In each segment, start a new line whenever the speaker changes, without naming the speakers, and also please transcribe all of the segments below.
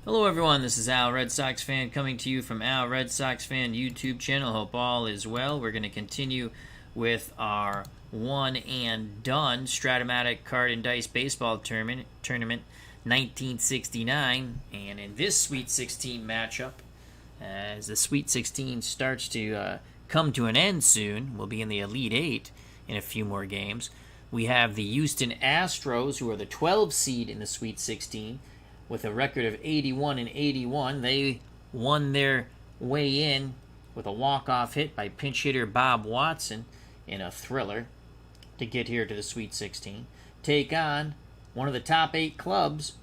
Hello everyone, this is Al Red Sox Fan coming to you from Al Red Sox Fan YouTube channel. Hope all is well. We're going to continue with our 1&done Strat-O-Matic Card&Dice baseball tournament 1969. And in this Sweet 16 matchup, as the Sweet 16 starts to come to an end soon, we'll be in the Elite 8 in a few more games. We have the Houston Astros, who are the 12 seed in the Sweet 16, with a record of 81-81. They won their way in with a walk-off hit by pinch hitter Bob Watson in a thriller to get here to the Sweet 16. Take on one of the top 8 clubs,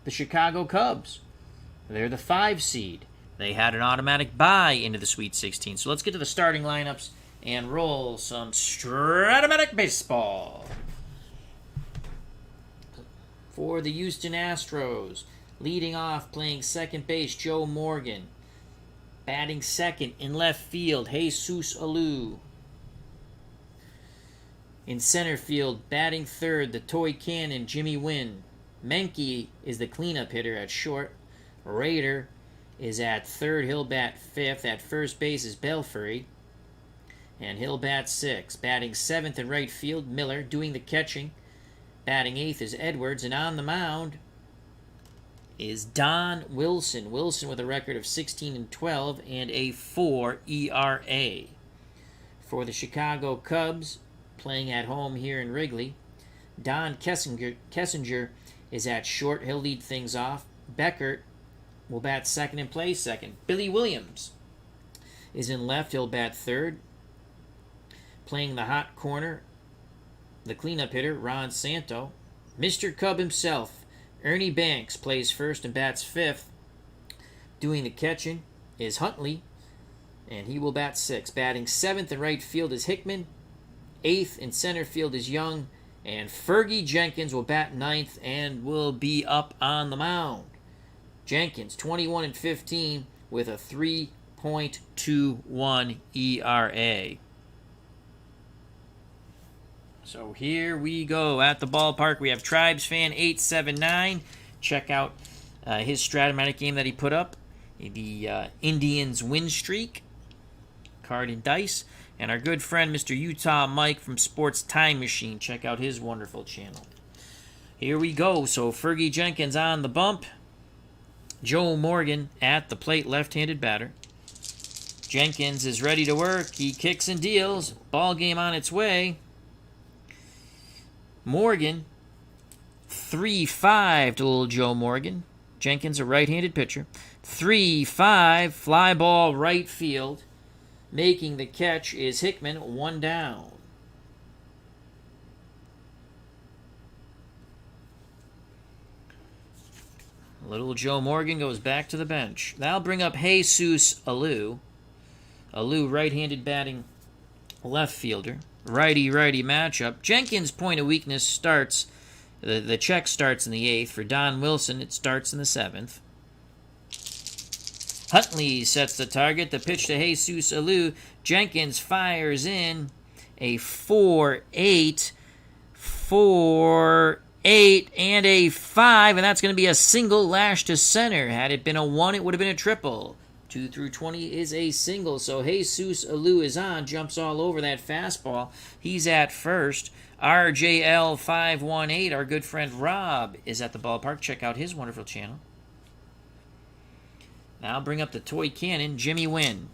the Chicago Cubs. They're the 5 seed. They had an automatic bye into the Sweet 16. So let's get to the starting lineups and roll some Strat-O-Matic baseball. For the Houston Astros, leading off, playing second base, Joe Morgan. Batting second in left field, Jesus Alou. In center field, batting third, the toy cannon, Jimmy Wynn. Menke is the cleanup hitter at short. Raider is at third, he'll bat fifth. At first base is Belfry, and he'll bat sixth. Batting seventh in right field, Miller. Doing the catching, batting eighth is Edwards, and on the mound is Don Wilson. Wilson with a record of 16-12 and a 4 ERA. For the Chicago Cubs, playing at home here in Wrigley, Don Kessinger is at short. He'll lead things off. Beckert will bat second and play second. Billy Williams is in left. He'll bat third. Playing the hot corner, the cleanup hitter, Ron Santo. Mr. Cub himself, Ernie Banks, plays first and bats fifth. Doing the catching is Huntley, and he will bat sixth. Batting seventh in right field is Hickman. Eighth in center field is Young, and Fergie Jenkins will bat ninth and will be up on the mound. Jenkins, 21-15 with a 3.21 ERA. So here we go at the ballpark. We have Tribes Fan 879. Check out his Strat-O-Matic game that he put up. The Indians win streak. Card&Dice. And our good friend Mr. Utah Mike from Sports Time Machine. Check out his wonderful channel. Here we go. So Fergie Jenkins on the bump. Joe Morgan at the plate, left-handed batter. Jenkins is ready to work. He kicks and deals. Ball game on its way. Morgan, 3-5 to little Joe Morgan. Jenkins, a right-handed pitcher. 3-5, fly ball right field. Making the catch is Hickman, 1 down. Little Joe Morgan goes back to the bench. That'll bring up Jesus Alou. Alou, right-handed batting left fielder. Righty-righty matchup. Jenkins' point of weakness starts, the check starts in the 8th. For Don Wilson, it starts in the 7th. Huntley sets the target. The pitch to Jesus Alou. Jenkins fires in a 4-8, 4-8, and a 5, and that's going to be a single lash to center. Had it been a 1, it would have been a triple. 2 through 20 is a single, so Jesus Alou is on, jumps all over that fastball. He's at first. RJL518, our good friend Rob, is at the ballpark. Check out his wonderful channel. Now bring up the toy cannon, Jimmy Wynn.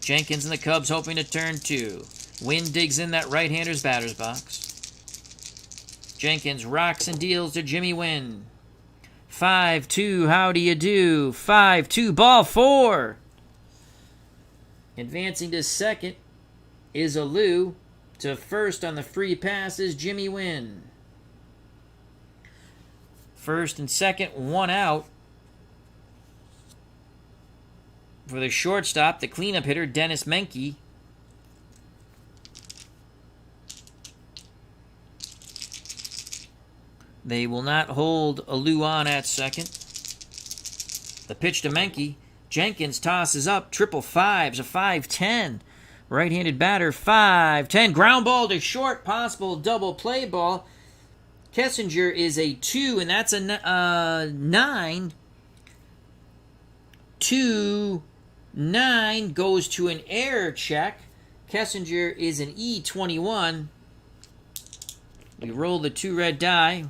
Jenkins and the Cubs hoping to turn 2. Wynn digs in that right-hander's batter's box. Jenkins rocks and deals to Jimmy Wynn. 5-2, how do you do? 5-2, ball 4. Advancing to second is Alou. To first on the free pass is Jimmy Wynn. First and second, 1 out. For the shortstop, the cleanup hitter, Dennis Menke. They will not hold Alou on at second. The pitch to Menke. Jenkins tosses up. Triple fives, a 5-10. Right-handed batter, 5-10. Ground ball to short. Possible double play ball. Kessinger is a 2, and that's a 9. 2, 9 goes to an error check. Kessinger is an E21. We roll the 2 red die.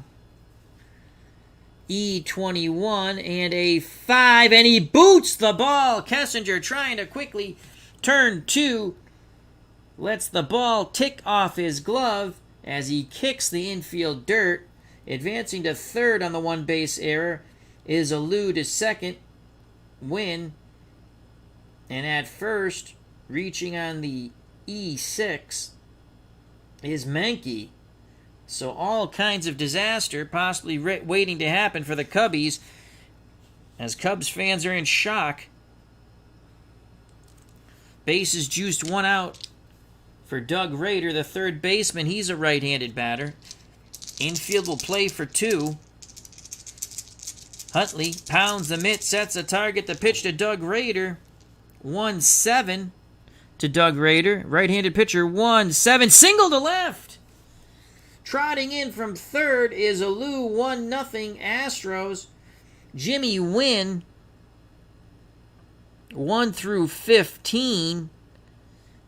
E21 and a 5, and he boots the ball. Kessinger trying to quickly turn 2. Lets the ball tick off his glove as he kicks the infield dirt. Advancing to third on the one base error is Alou to second. Win. And at first, reaching on the E6 is Menke. So all kinds of disaster possibly waiting to happen for the Cubbies as Cubs fans are in shock. Bases juiced, 1 out for Doug Rader, the third baseman. He's a right-handed batter. Infield will play for 2. Huntley pounds the mitt, sets a target. The pitch to Doug Rader. 1-7 to Doug Rader. Right-handed pitcher, 1-7. Single to left. Trotting in from third is Alou, 1-0 Astros. Jimmy Wynn, 1 through 15.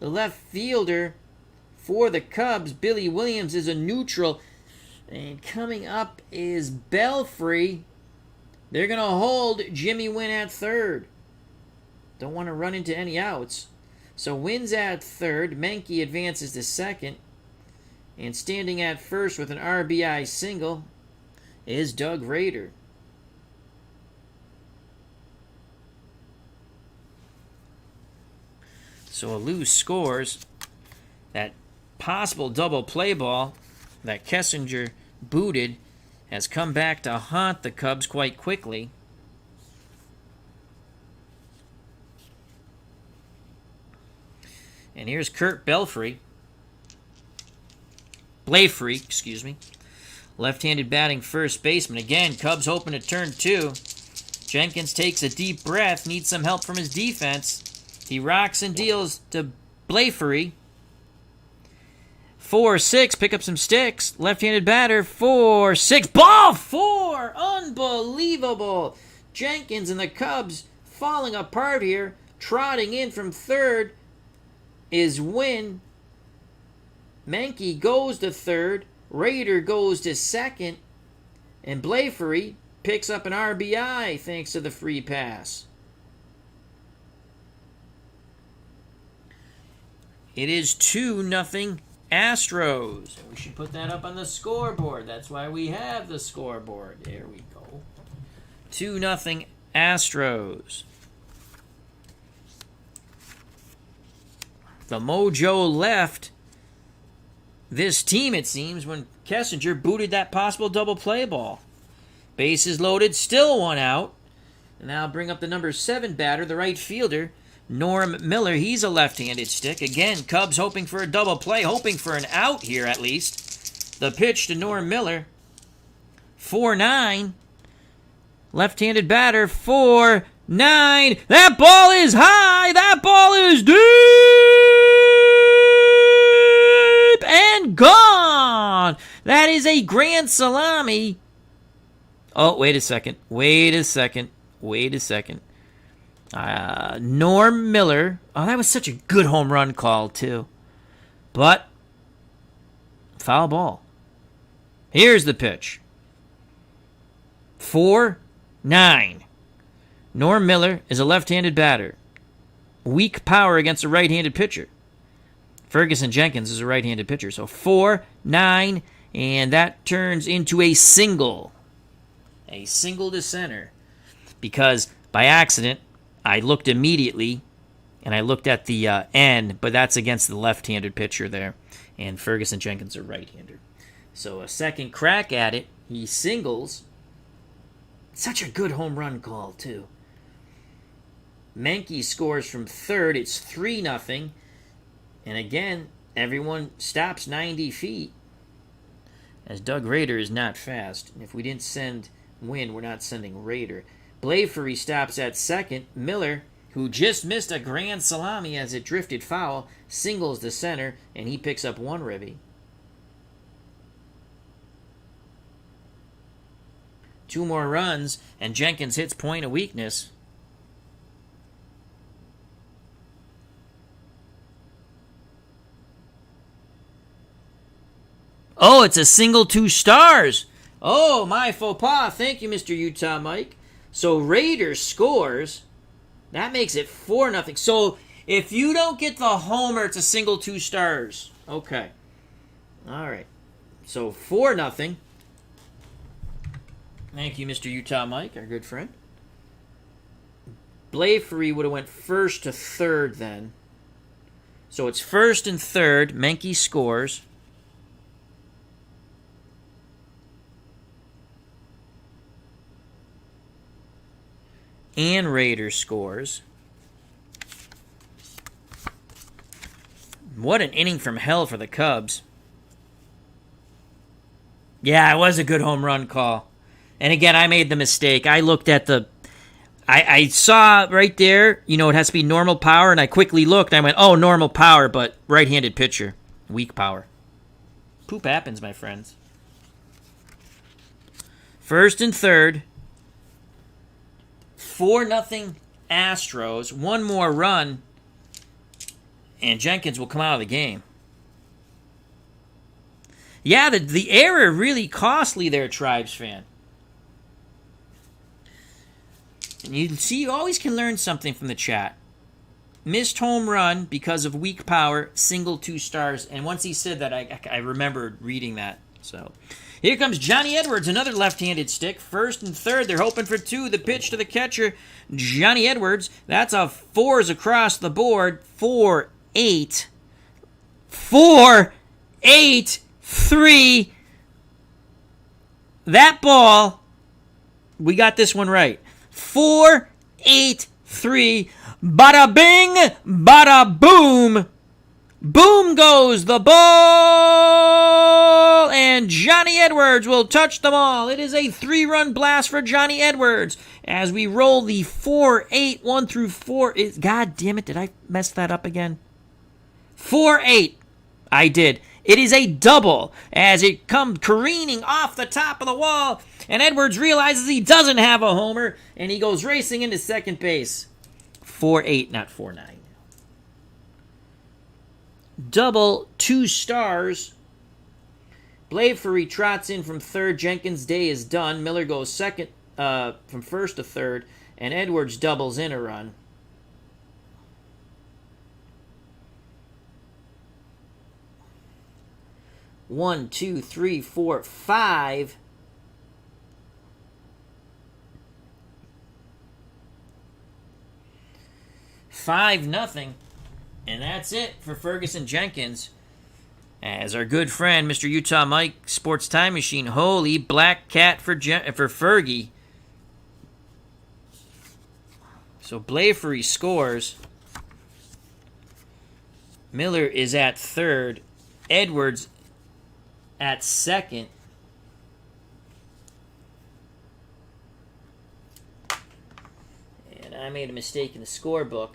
The left fielder for the Cubs, Billy Williams, is a neutral. And coming up is Belfry. They're going to hold Jimmy Wynn at third. Don't want to run into any outs. So Wynn's at third. Menke advances to second. And standing at first with an RBI single is Doug Rader. So Alou scores. That possible double play ball that Kessinger booted has come back to haunt the Cubs quite quickly. And here's Kurt Belfry. Blafrey, excuse me. Left-handed batting first baseman. Again, Cubs hoping to turn 2. Jenkins takes a deep breath, needs some help from his defense. He rocks and deals to Blafrey. 4-6, pick up some sticks. Left-handed batter, 4-6. Ball 4! Unbelievable! Jenkins and the Cubs falling apart here. Trotting in from third is Wynn. Menke goes to third. Rader goes to second. And Blafrey picks up an RBI thanks to the free pass. It is 2-0 Astros. We should put that up on the scoreboard. That's why we have the scoreboard. There we go. 2-0 Astros. The mojo left this team, it seems, when Kessinger booted that possible double play ball. Bases loaded, still 1 out. And now bring up the number 7 batter, the right fielder, Norm Miller. He's a left-handed stick. Again, Cubs hoping for a double play, hoping for an out here at least. The pitch to Norm Miller. 4-9. Left-handed batter, 4-9. That ball is high. That ball is deep and gone. That is a grand salami. Oh, wait a second. Norm Miller. Oh, that was such a good home run call, too. But, foul ball. Here's the pitch. 4-9. Norm Miller is a left-handed batter. Weak power against a right-handed pitcher. Ferguson Jenkins is a right-handed pitcher. So 4-9, and that turns into a single. A single to center. Because by accident, I looked immediately, and I looked at the end, but that's against the left-handed pitcher there. And Ferguson Jenkins are right-hander. So a second crack at it. He singles. Such a good home run call, too. Menke scores from third. It's 3-0. And again, everyone stops 90 feet. As Doug Rader is not fast. And if we didn't send Wynn, we're not sending Rader. Blafrey stops at second. Miller, who just missed a grand salami as it drifted foul, singles the center, and he picks up 1 ribby. 2 more runs, and Jenkins hits point of weakness. Oh, it's a single 2 stars. Oh, my faux pas. Thank you, Mr. Utah Mike. So Raiders scores. That makes it 4-0. So if you don't get the homer, it's a single 2 stars. Okay. All right. So 4-0. Thank you, Mr. Utah Mike, our good friend. Blafery would have went first to third then. So it's first and third. Menke scores. And Raiders scores. What an inning from hell for the Cubs. Yeah, it was a good home run call. And again, I made the mistake. I looked at the... I saw right there, it has to be normal power, and I quickly looked. I went, oh, normal power, but right-handed pitcher. Weak power. Poop happens, my friends. First and third. 4-0 Astros. One more run, and Jenkins will come out of the game. Yeah, the error really costly there, Tribes fan. And you see, you always can learn something from the chat. Missed home run because of weak power, single 2 stars. And once he said that, I remembered reading that. So here comes Johnny Edwards, another left-handed stick. First and third, they're hoping for 2. The pitch to the catcher, Johnny Edwards. That's a 4s across the board. 4-8. 4-8-3. That ball, we got this one right. 4-8-3. Bada bing, bada boom. Boom goes the ball, and Johnny Edwards will touch them all. It is a 3-run blast for Johnny Edwards as we roll the 4-8, 1 through 4. God damn it, did I mess that up again? 4-8. I did. It is a double as it comes careening off the top of the wall, and Edwards realizes he doesn't have a homer, and he goes racing into second base. 4-8, not 4-9. Double 2 stars. Blafery trots in from third. Jenkins' day is done. Miller goes second from first to third, and Edwards doubles in a run. One, two, three, four, 5. Five nothing. And that's it for Ferguson Jenkins. As our good friend, Mr. Utah Mike, Sports Time Machine, holy black cat for Fergie. So Blafery scores. Miller is at third. Edwards at second. And I made a mistake in the scorebook.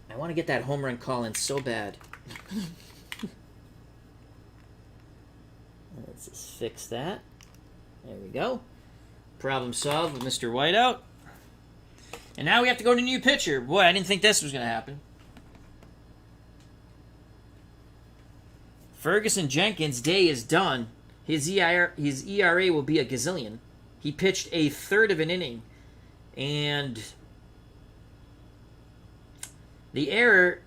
I want to get that home run call in so bad. Let's just fix that. There we go. Problem solved with Mr. Whiteout. And now we have to go to new pitcher. Boy, I didn't think this was going to happen. Ferguson Jenkins' day is done. His ERA will be a gazillion. He pitched a third of an inning. And the error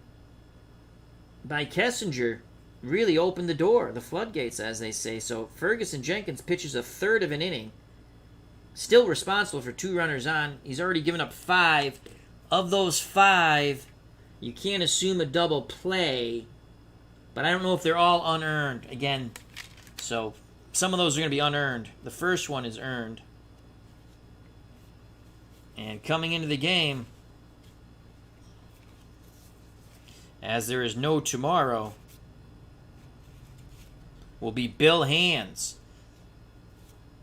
by Kessinger really opened the door, the floodgates, as they say. So Ferguson Jenkins pitches a third of an inning. Still responsible for 2 runners on. He's already given up 5. Of those 5, you can't assume a double play. But I don't know if they're all unearned. Again, so some of those are going to be unearned. The first one is earned. And coming into the game, as there is no tomorrow, will be Bill Hands.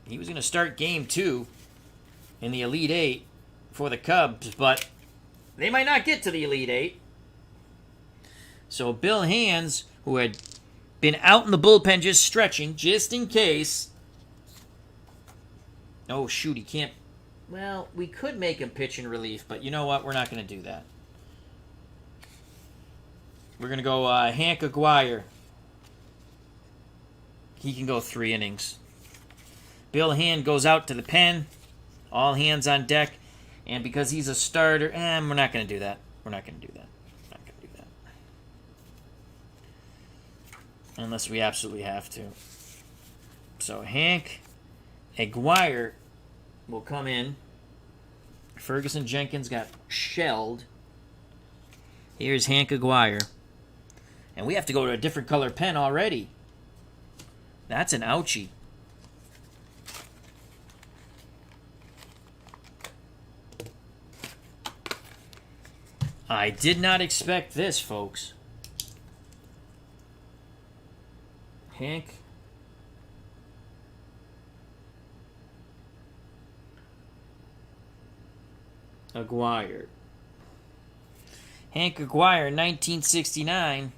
He was going to start game 2 in the Elite 8 for the Cubs, but they might not get to the Elite 8. So Bill Hands, who had been out in the bullpen just stretching, just in case, Oh, shoot, he can't. Well, we could make him pitch in relief, but you know what? We're not going to do that. We're going to go Hank Aguirre. He can go 3 innings. Bill Hand goes out to the pen. All hands on deck. And because he's a starter, we're not going to do that. We're not going to do that. Not going to do that. Unless we absolutely have to. So Hank Aguirre will come in. Ferguson Jenkins got shelled. Here's Hank Aguirre. And we have to go to a different color pen already. That's an ouchie. I did not expect this, folks. Hank Aguirre. Hank Aguirre, 1969,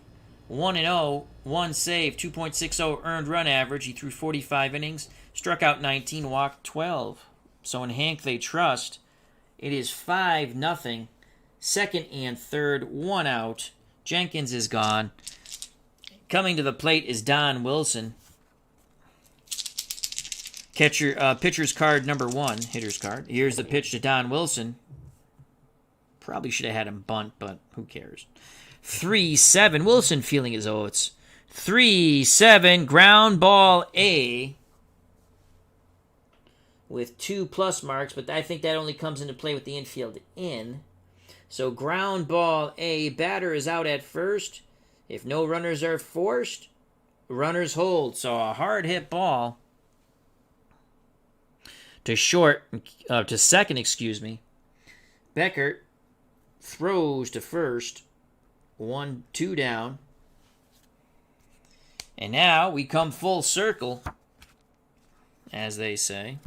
1-0, 1 save, 2.60 earned run average. He threw 45 innings, struck out 19, walked 12. So in Hank they trust. It is 5-0. Second and third, 1 out. Jenkins is gone. Coming to the plate is Don Wilson. Pitcher's card number 1, hitter's card. Here's the pitch to Don Wilson. Probably should have had him bunt, but who cares? 3-7. Wilson feeling his oats. 3-7. Ground ball A. With 2 plus marks, but I think that only comes into play with the infield in. So ground ball A. Batter is out at first. If no runners are forced, runners hold. So a hard hit ball to second, excuse me. Beckert throws to first. 1-2 down. And now we come full circle, as they say.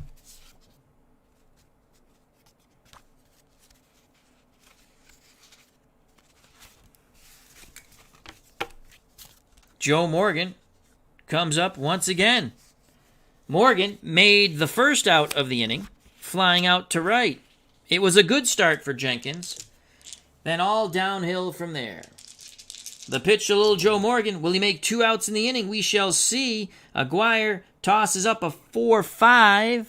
Joe Morgan comes up once again. Morgan made the first out of the inning, flying out to right. It was a good start for Jenkins. Then all downhill from there. The pitch to little Joe Morgan. Will he make 2 outs in the inning? We shall see. Aguirre tosses up a 4-5.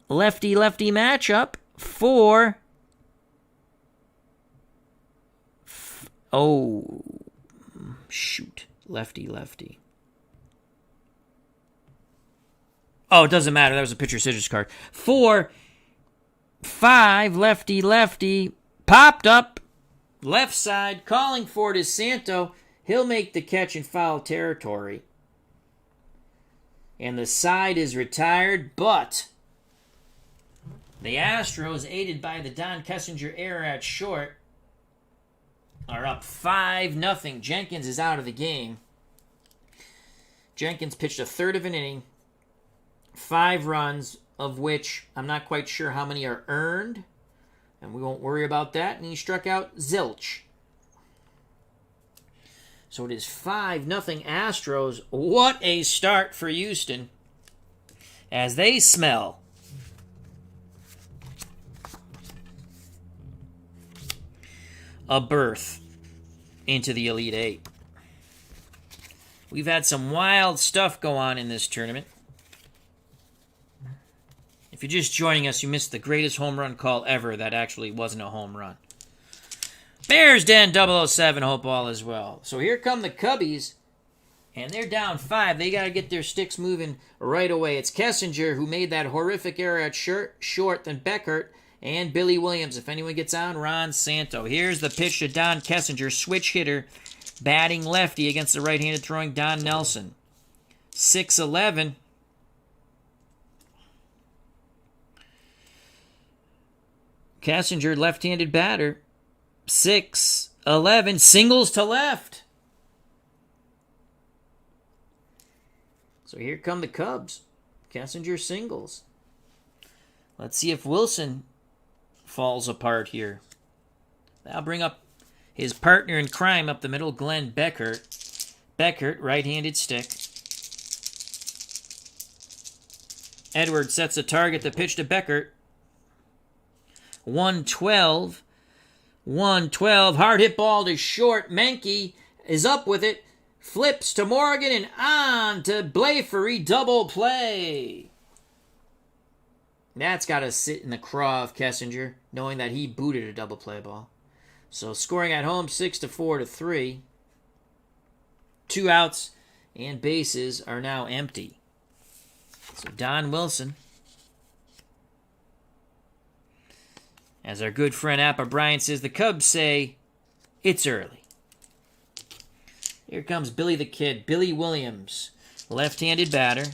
Lefty-lefty matchup for... Shoot. Lefty-lefty. Oh, it doesn't matter. That was a pitcher scissors card. 4-5. Lefty-lefty. Popped up. Left side. Calling for it is Santo. He'll make the catch in foul territory. And the side is retired, but the Astros, aided by the Don Kessinger error at short, are up 5-0. Jenkins is out of the game. Jenkins pitched a third of an inning, 5 runs, of which I'm not quite sure how many are earned, and we won't worry about that. And he struck out zilch. So it is 5-0 Astros. What a start for Houston, as they smell a berth into the Elite Eight. We've had some wild stuff go on in this tournament. If you're just joining us, you missed the greatest home run call ever that actually wasn't a home run. Bears Den 007, hope all is well. So here come the Cubbies, and they're down 5. They got to get their sticks moving right away. It's Kessinger who made that horrific error at short, then Beckert, and Billy Williams. If anyone gets on, Ron Santo. Here's the pitch to Don Kessinger, switch hitter, batting lefty against the right-handed throwing Don Nelson. 6-11. Kessinger, left-handed batter. 6-11. Singles to left. So here come the Cubs. Kessinger singles. Let's see if Wilson falls apart here. That'll bring up his partner in crime up the middle, Glenn Beckert. Beckert, right-handed stick. Edwards sets a target. The pitch to Beckert. 1-12. 1-12. Hard hit ball to short. Menke is up with it. Flips to Morgan and on to Blafery. Double play. That's got to sit in the craw of Kessinger, knowing that he booted a double play ball. So scoring at home 6-4 to 3. 2 outs and bases are now empty. So Don Wilson, as our good friend Appa Bryant says, the Cubs say it's early. Here comes Billy the Kid, Billy Williams, left-handed batter.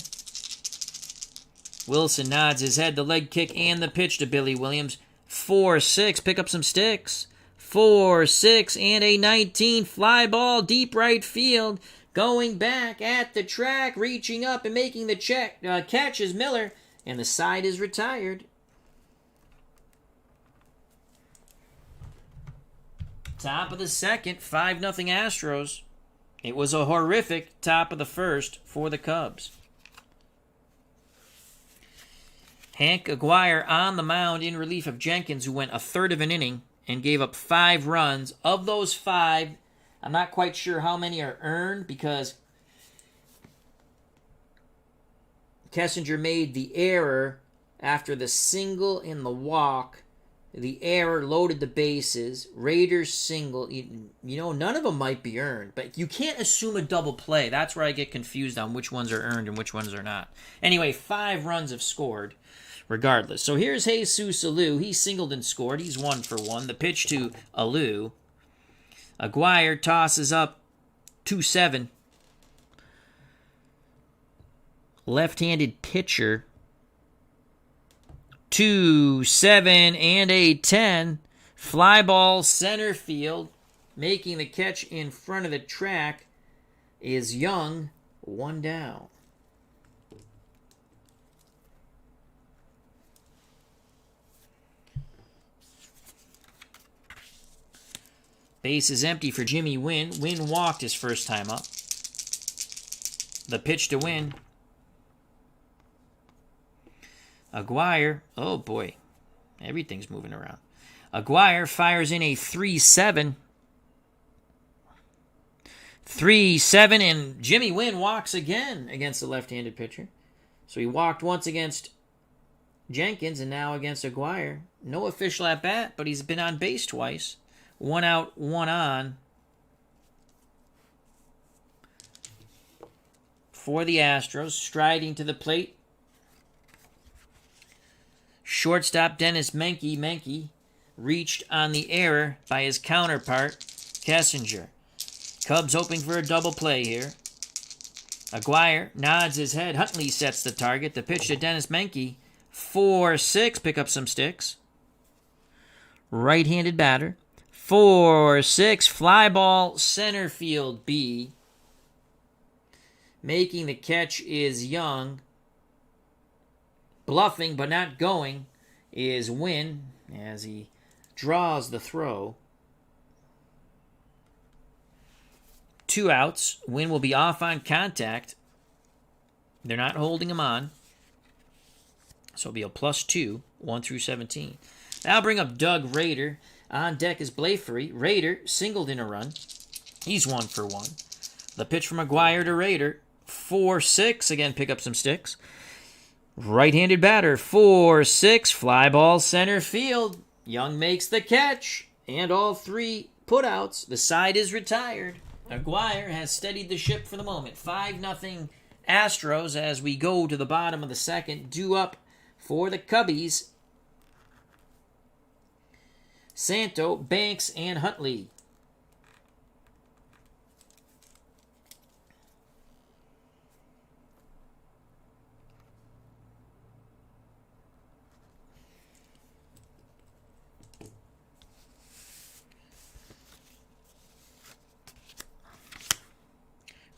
Wilson nods his head, the leg kick and the pitch to Billy Williams. 4-6, pick up some sticks. 4-6 and a 19 fly ball deep right field. Going back at the track, reaching up and making the catch is Miller, and the side is retired. Top of the second, 5-0 Astros. It was a horrific top of the first for the Cubs. Hank Aguirre on the mound in relief of Jenkins, who went a third of an inning and gave up 5 runs. Of those 5, I'm not quite sure how many are earned because Kessinger made the error after the single and the walk. The error loaded the bases. Raiders single. None of them might be earned, but you can't assume a double play. That's where I get confused on which ones are earned and which ones are not. Anyway, 5 runs have scored regardless. So here's Jesus Alou. He singled and scored. He's 1 for 1. The pitch to Alou. Aguirre tosses up 2-7. Left-handed pitcher. 2-7 and a 10. Fly ball center field. Making the catch in front of the track is Young. 1 down. Base is empty for Jimmy Wynn. Wynn walked his first time up. The pitch to Wynn. Aguirre, oh boy, everything's moving around. Aguirre fires in a 3-7. 3-7, and Jimmy Wynn walks again against the left-handed pitcher. So he walked once against Jenkins and now against Aguirre. No official at bat, but he's been on base twice. 1 out, 1 on. For the Astros, striding to the plate. Shortstop Dennis Menke. Menke reached on the error by his counterpart, Kessinger. Cubs hoping for a double play here. Aguirre nods his head. Huntley sets the target. The pitch to Dennis Menke. 4-6. Pick up some sticks. Right-handed batter. 4-6. Fly ball center field B. Making the catch is Young. Bluffing but not going is Wynn as he draws the throw. 2 outs. Wynn will be off on contact. They're not holding him on. So it'll be a +2, 1 through 17. Now I'll bring up Doug Rader. On deck is Blafery. Rader singled in a run. He's 1 for 1. The pitch from Aguirre to Rader. 4-6. Again, pick up some sticks. Right-handed batter. 4-6. Fly ball center field. Young makes the catch. And all 3 putouts. The side is retired. Aguirre has steadied the ship for the moment. 5-0 Astros as we go to the bottom of the second. Due up for the Cubbies. Santo, Banks, and Huntley.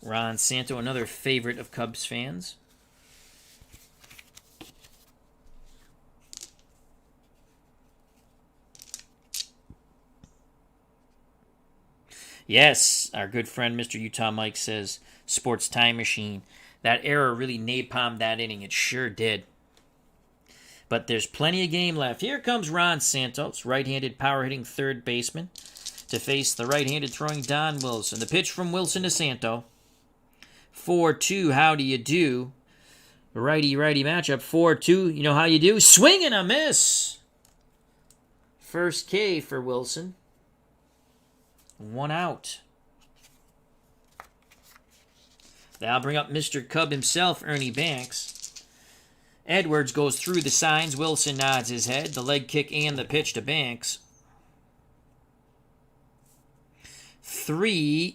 Ron Santo, another favorite of Cubs fans. Yes, our good friend Mr. Utah Mike says, Sports Time Machine. That error really napalmed that inning. It sure did. But there's plenty of game left. Here comes Ron Santos, right-handed power-hitting third baseman, to face the right-handed throwing Don Wilson. The pitch from Wilson to Santo. 4-2, how do you do? Righty-righty matchup, 4-2. You know how you do? Swing and a miss! First K for Wilson. 1 out. That'll bring up Mr. Cub himself, Ernie Banks. Edwards goes through the signs. Wilson nods his head. The leg kick and the pitch to Banks. 3-7.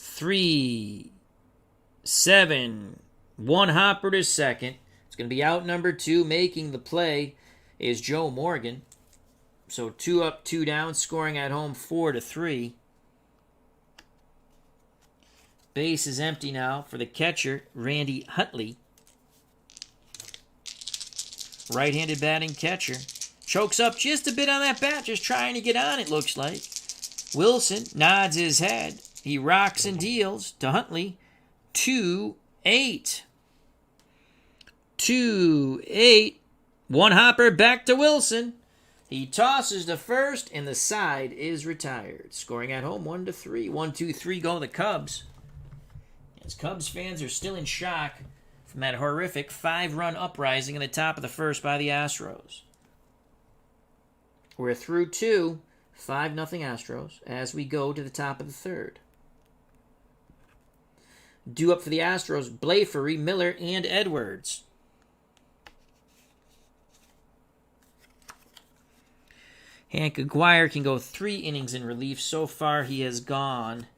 3-7. One hopper to second. It's going to be out number 2. Making the play is Joe Morgan. So 2 up, 2 down. Scoring at home 4-3. Base is empty now for the catcher, Randy Huntley. Right-handed batting catcher. Chokes up just a bit on that bat, just trying to get on, it looks like. Wilson nods his head. He rocks and deals to Huntley. 2-8. 2-8. One hopper back to Wilson. He tosses to first, and the side is retired. Scoring at home 1-3. 1-2-3 go the Cubs. As Cubs fans are still in shock from that horrific 5-run uprising in the top of the first by the Astros. We're through 2, 5-0 Astros, as we go to the top of the third. Due up for the Astros, Blafery, Miller, and Edwards. Hank Aguirre can go 3 innings in relief. So far, he has gone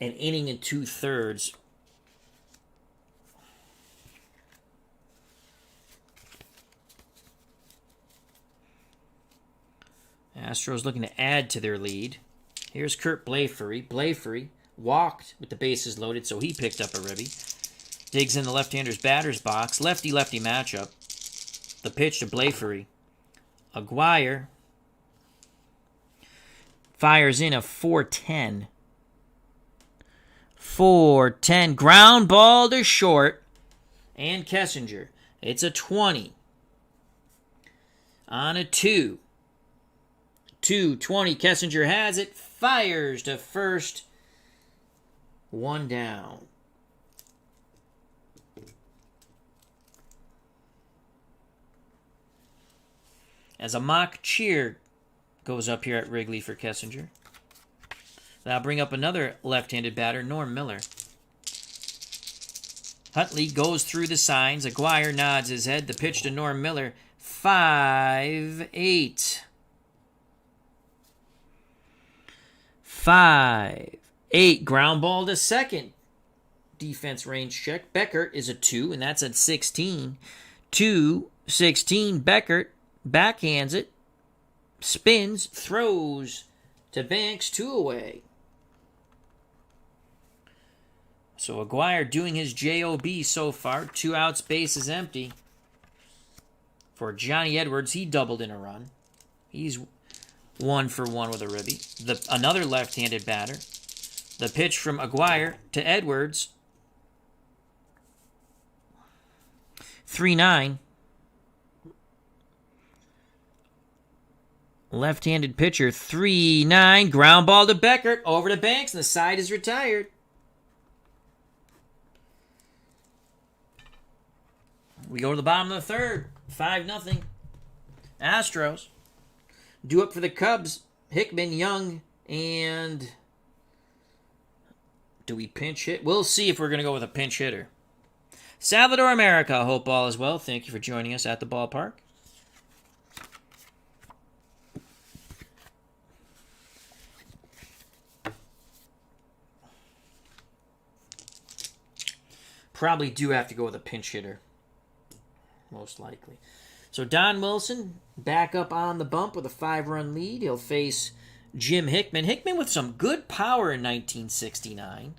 an inning and 2/3. Astros looking to add to their lead. Here's Kurt Blafery. Blafery walked with the bases loaded, so he picked up a ribby. Digs in the left-hander's batter's box. Lefty-lefty matchup. The pitch to Blafery. Aguirre fires in a 4-10. 4-10. Ground ball to short. And Kessinger. It's a 20. On a 2. 2-20. Kessinger has it. Fires to first. 1 down. As a mock cheer goes up here at Wrigley for Kessinger. That'll bring up another left-handed batter, Norm Miller. Huntley goes through the signs. Aguirre nods his head. The pitch to Norm Miller. 5-8. 5-8. Ground ball to second. Defense range check. Beckert is a 2, and that's at 16. 2-16. Beckert backhands it. Spins. Throws to Banks. 2 away. So Aguirre doing his JOB so far. 2 outs, base is empty. For Johnny Edwards, he doubled in a run. He's 1 for 1 with a ribby. Another left-handed batter. The pitch from Aguirre to Edwards. 3-9. Left-handed pitcher, 3-9. Ground ball to Beckert. Over to Banks, and the side is retired. We go to the bottom of the third. 5-0. Astros. Due up for the Cubs. Hickman, Young, and... do we pinch hit? We'll see if we're going to go with a pinch hitter. Salvador America, I hope all is well. Thank you for joining us at the ballpark. Probably do have to go with a pinch hitter. Most likely. So Don Wilson back up on the bump with a 5-run lead. He'll face Jim Hickman. Hickman with some good power in 1969.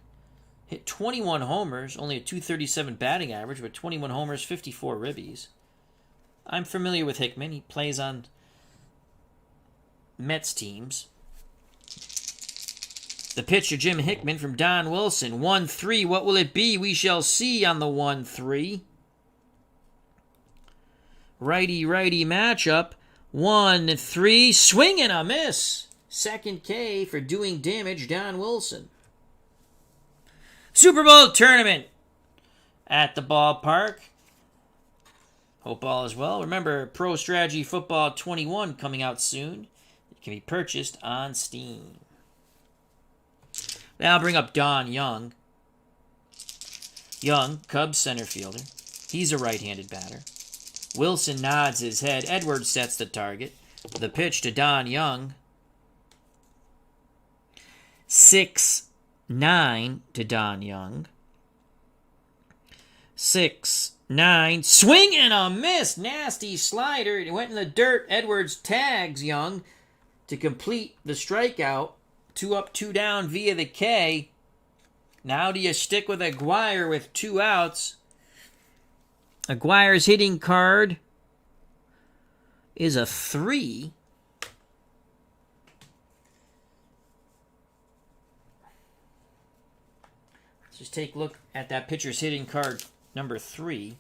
Hit 21 homers, only a .237 batting average, but 21 homers, 54 ribbies. I'm familiar with Hickman. He plays on Mets teams. The pitch to Jim Hickman from Don Wilson. 1-3. What will it be? We shall see on the 1-3. Righty-righty matchup. 1-3. Swing and a miss. Second K for doing damage, Don Wilson. Super Bowl tournament at the ballpark. Hope all is well. Remember, Pro Strategy Football 21 coming out soon. It can be purchased on Steam. Now I'll bring up Don Young. Young, Cubs center fielder. He's a right-handed batter. Wilson nods his head. Edwards sets the target. The pitch to Don Young. 6-9 to Don Young. 6-9. Swing and a miss. Nasty slider. It went in the dirt. Edwards tags Young to complete the strikeout. 2 up, 2 down via the K. Now do you stick with Aguirre with 2 outs? Aguirre's hitting card is a 3. Let's just take a look at that pitcher's hitting card, number 3.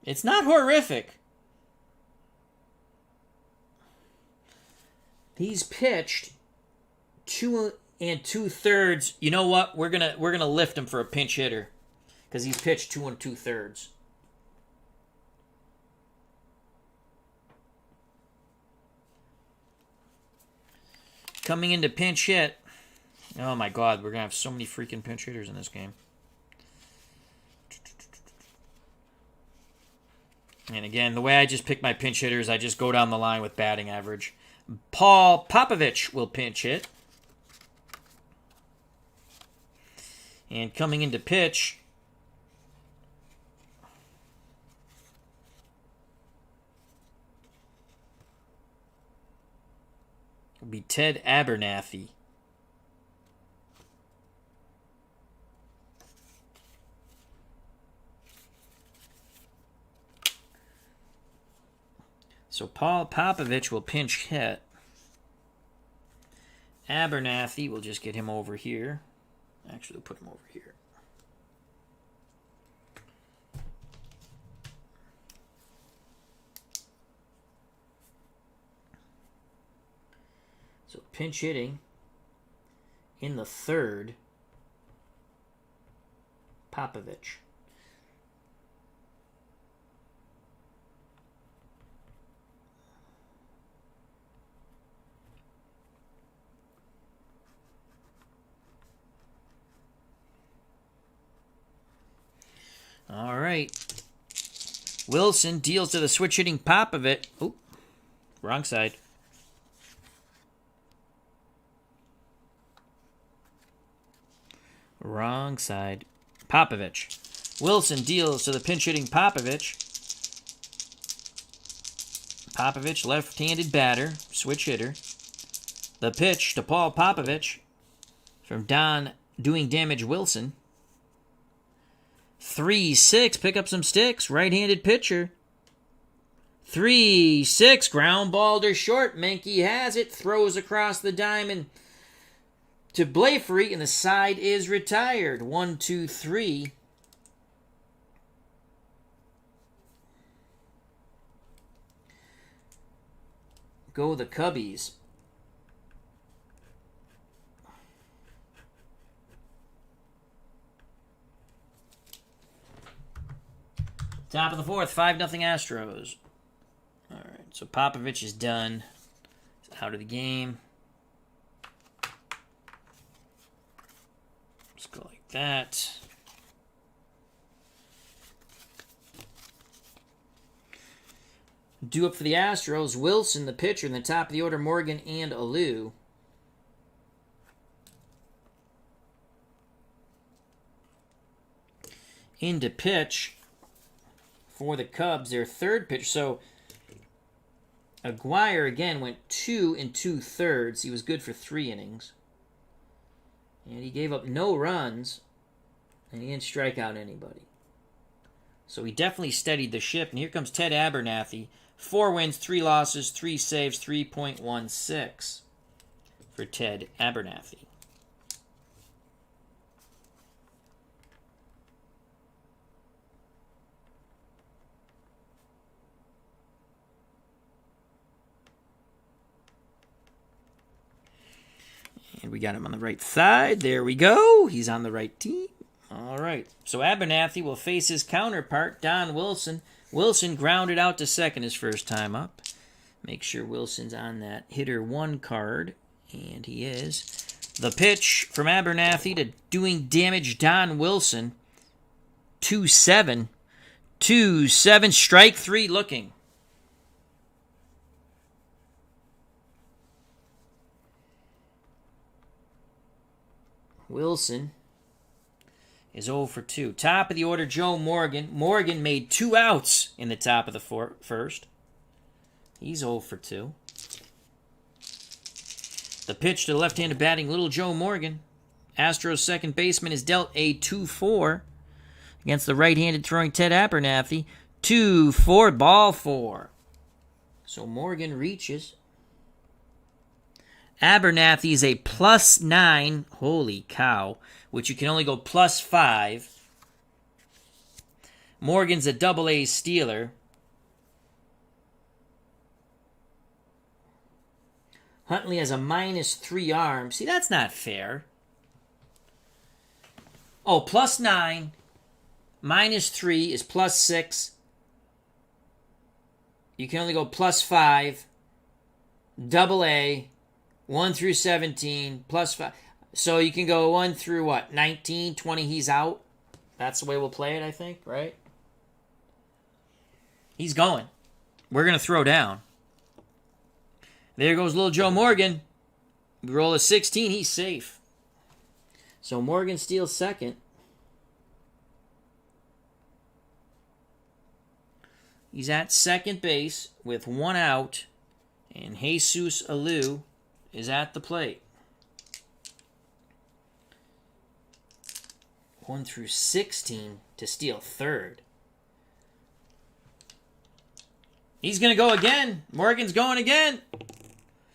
It's not horrific. He's pitched 2 2/3. You know what? We're gonna lift him for a pinch hitter because he's pitched 2 2/3. Coming into pinch hit. Oh my God, we're gonna have so many freaking pinch hitters in this game. And again, the way I just pick my pinch hitters, I just go down the line with batting average. Paul Popovich will pinch hit. And coming into pitch, will be Ted Abernathy. So Paul Popovich will pinch hit. Abernathy, we'll just get him over here. Actually, we'll put him over here. So pinch hitting in the 3rd, Popovich. All right. Wilson deals to the switch-hitting Popovich. Oh, wrong side. Wrong side. Popovich. Wilson deals to the pinch-hitting Popovich. Popovich, left-handed batter, switch hitter. The pitch to Paul Popovich from Don Doing Damage Wilson. 3-6, pick up some sticks. Right-handed pitcher. 3-6, ground ball to short. Menke has it, throws across the diamond to Blafrey, and the side is retired. 1-2-3. Go the Cubbies. Top of the 4th, 5-0 Astros. All right, so Popovich is done. He's out of the game. Let's go like that. Due up for the Astros, Wilson, the pitcher, in the top of the order, Morgan and Alou. Into pitch for the Cubs, their 3rd pitch. So Aguirre again went 2 2/3. He was good for 3 innings. And he gave up no runs, and he didn't strike out anybody. So he definitely steadied the ship. And here comes Ted Abernathy. 4 wins, 3 losses, 3 saves, 3.16. for Ted Abernathy. And we got him on the right side. There we go. He's on the right team. All right. So Abernathy will face his counterpart, Don Wilson. Wilson grounded out to second his first time up. Make sure Wilson's on that hitter 1 card. And he is. The pitch from Abernathy to doing damage, Don Wilson. 2-7. 2-7. Strike 3 looking. Wilson is 0 for 2. Top of the order, Joe Morgan. Morgan made 2 outs in the top of the first. He's 0 for 2. The pitch to the left-handed batting, little Joe Morgan. Astros second baseman is dealt a 2-4 against the right-handed throwing Ted Abernathy. 2-4, ball 4. So Morgan reaches. Abernathy is a +9. Holy cow. Which you can only go +5. Morgan's a AA stealer. Huntley has a -3 arm. See, that's not fair. Oh, +9. -3 is +6. You can only go +5. AA. 1 through 17, +5. So you can go 1 through what? 19, 20, he's out. That's the way we'll play it, I think, right? He's going. We're going to throw down. There goes little Joe Morgan. We roll a 16, he's safe. So Morgan steals second. He's at second base with 1 out. And Jesus Alou is at the plate. 1 through 16 to steal third. He's going to go again. Morgan's going again.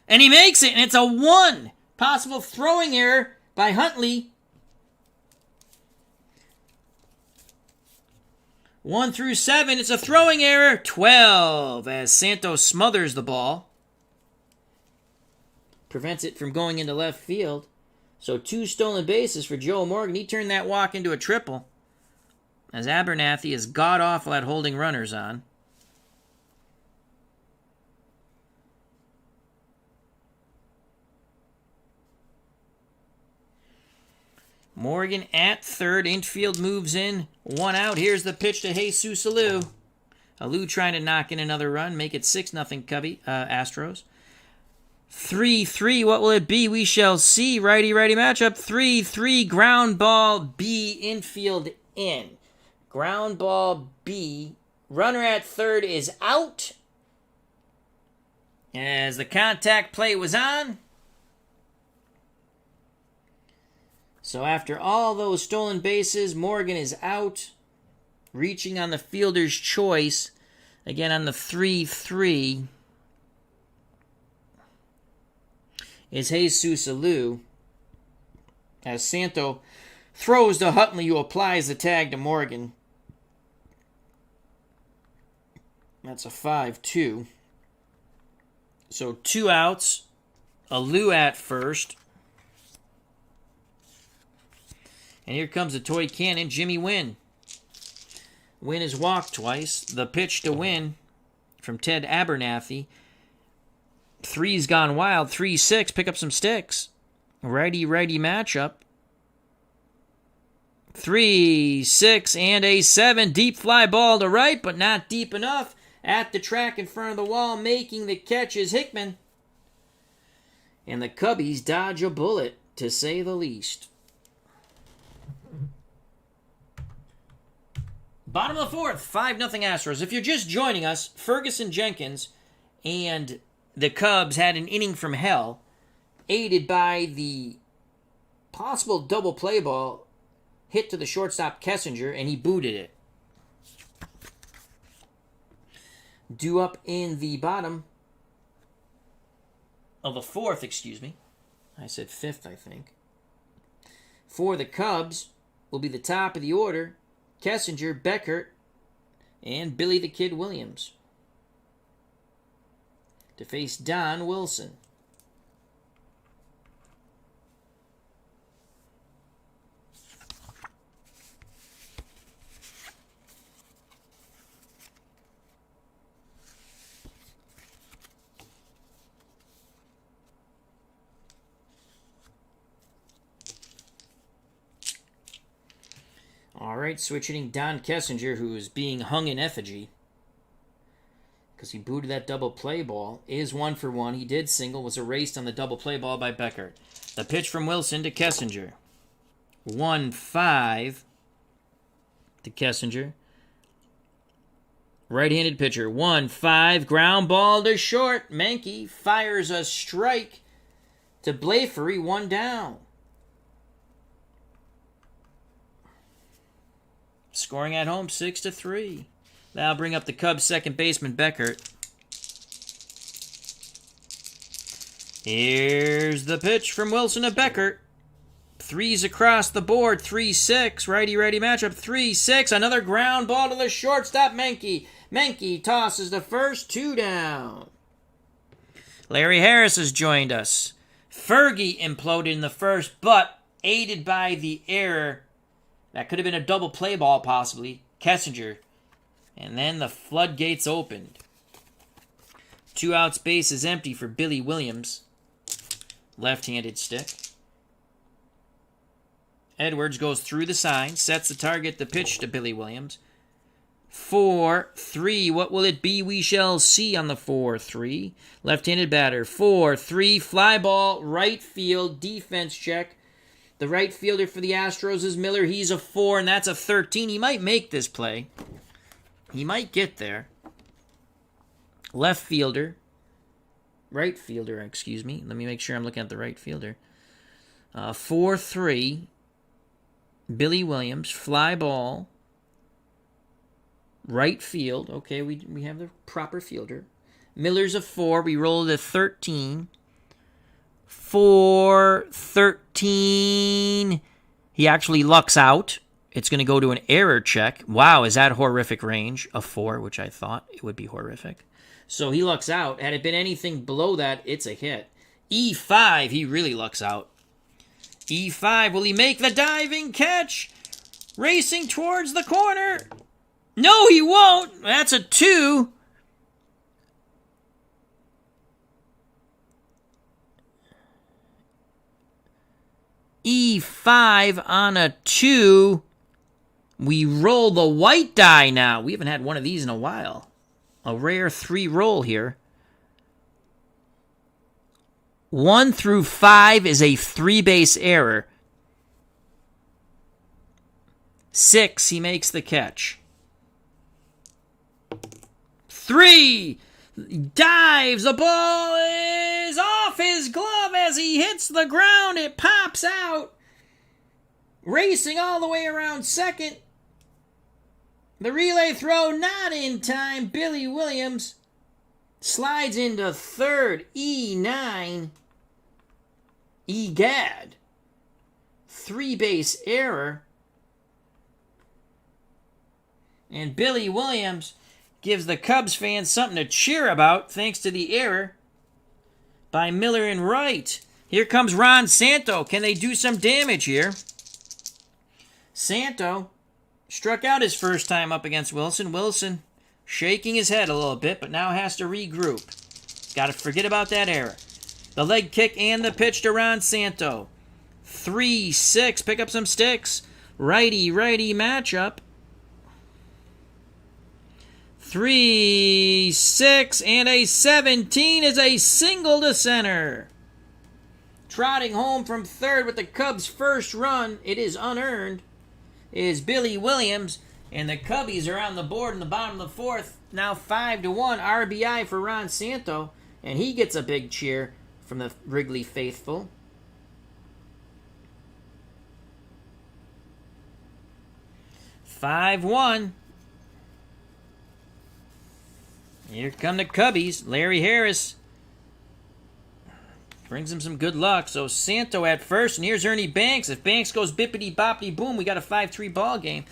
And he makes it, and it's a 1. Possible throwing error by Huntley. 1 through 7, it's a throwing error. 12 as Santos smothers the ball. Prevents it from going into left field. So 2 stolen bases for Joe Morgan. He turned that walk into a triple. As Abernathy is god-awful at holding runners on. Morgan at third. Infield moves in. 1 out. Here's the pitch to Jesus Alou. Alou trying to knock in another run. Make it 6-0 Astros. 3-3, what will it be? We shall see. Righty-righty matchup. 3-3, ground ball B, infield in. Ground ball B. Runner at third is out. As the contact play was on. So after all those stolen bases, Morgan is out. Reaching on the fielder's choice. Again on the 3-3. Is Jesus Alou. As Santo throws to Huntley, who applies the tag to Morgan. That's a 5-2. So 2 outs. Alou at first. And here comes the toy cannon, Jimmy Wynn. Wynn is walked twice. The pitch to Wynn from Ted Abernathy. 3's gone wild. 3-6. Pick up some sticks. Righty-righty matchup. 3-6 and a 7. Deep fly ball to right, but not deep enough. At the track in front of the wall, making the catch is Hickman. And the Cubbies dodge a bullet, to say the least. Bottom of the 4th, 5-0 Astros. If you're just joining us, Ferguson Jenkins and the Cubs had an inning from hell, aided by the possible double play ball hit to the shortstop Kessinger, and he booted it. Due up in the bottom of the 4th, excuse me. I said 5th, I think. For the Cubs will be the top of the order. Kessinger, Beckert, and Billy the Kid Williams. To face Don Wilson. All right, switching Don Kessinger, who is being hung in effigy because he booted that double play ball, is 1 for 1. He did single, was erased on the double play ball by Beckert. The pitch from Wilson to Kessinger. 1-5 to Kessinger. Right-handed pitcher. 1-5, ground ball to short. Menke fires a strike to Blafery, 1 down. Scoring at home, 6-3. That'll bring up the Cubs' second baseman, Beckert. Here's the pitch from Wilson to Beckert. 3s across the board, 3-6. Righty-righty matchup, 3-6. Another ground ball to the shortstop, Menke. Menke tosses the first, 2 down. Larry Harris has joined us. Fergie imploded in the first, but aided by the error. That could have been a double play ball, possibly. Kessinger. And then the floodgates opened. 2 outs, base is empty for Billy Williams. Left-handed stick. Edwards goes through the sign, sets the target, the pitch to Billy Williams. 4-3. What will it be? We shall see on the 4-3. Left-handed batter. 4-3. Fly ball, right field, defense check. The right fielder for the Astros is Miller. He's a 4, and that's a 13. He might make this play. He might get there. Left fielder. Right fielder, excuse me. Let me make sure I'm looking at the right fielder. 4-3. Billy Williams. Fly ball. Right field. Okay, we have the proper fielder. Miller's a 4. We roll to 13. 4-13. He actually lucks out. It's going to go to an error check. Wow, is that horrific range? A 4, which I thought it would be horrific. So he lucks out. Had it been anything below that, it's a hit. E5, he really lucks out. E5, will he make the diving catch? Racing towards the corner. No, he won't. That's a 2. E5 on a 2. We roll the white die now. We haven't had one of these in a while. A rare 3 roll here. 1 through 5 is a 3-base error. 6, he makes the catch. 3, dives. The ball is off his glove as he hits the ground. It pops out. Racing all the way around second. The relay throw not in time. Billy Williams slides into third. E9. Egad. 3-base error. And Billy Williams gives the Cubs fans something to cheer about thanks to the error by Miller and Wright. Here comes Ron Santo. Can they do some damage here? Santo struck out his first time up against Wilson. Wilson shaking his head a little bit, but now has to regroup. He's got to forget about that error. The leg kick and the pitch to Ron Santo. 3-6. Pick up some sticks. Righty-righty matchup. 3-6 and a 17 is a single to center. Trotting home from third with the Cubs' first run, it is unearned, is Billy Williams, and the Cubbies are on the board in the bottom of the fourth. Now 5-1 RBI for Ron Santo, and he gets a big cheer from the Wrigley faithful. "5-1. Here come the Cubbies. Larry Harris Brings him some good luck. So Santo at first, and here's Ernie Banks. If Banks goes bippity boppity boom, we got a 5-3 ball game.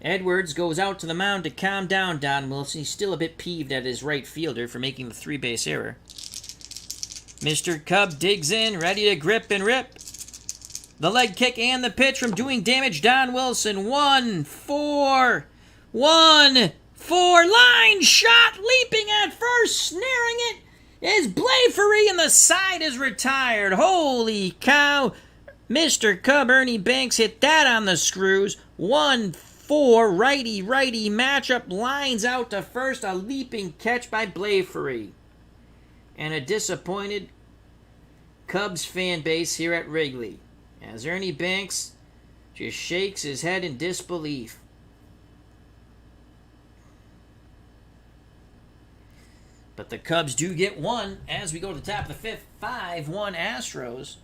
Edwards goes out to the mound to calm down Don Wilson. He's still a bit peeved at his right fielder for making the 3-base error. Mr. Cub digs in, ready to grip and rip. The leg kick and the pitch from doing damage. Don Wilson, 1-4. 1-4. Line shot, leaping at first, snaring it is Blafery, and the side is retired. Holy cow. Mr. Cub, Ernie Banks hit that on the screws. 1-4. Righty-righty matchup. Lines out to first. A leaping catch by Blafery. And a disappointed Cubs fan base here at Wrigley, as Ernie Banks just shakes his head in disbelief. But the Cubs do get one as we go to the top of the fifth. 5-1 Astros.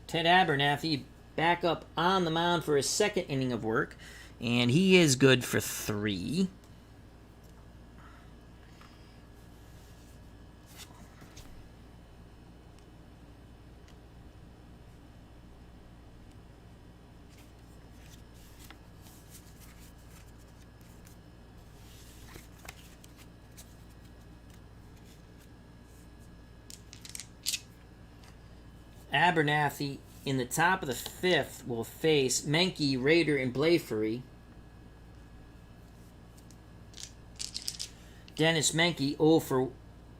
Ted Abernathy back up on the mound for his second inning of work, and he is good for 3. Abernathy in the top of the fifth will face Menke, Rader, and Blafery. Dennis Menke 0 for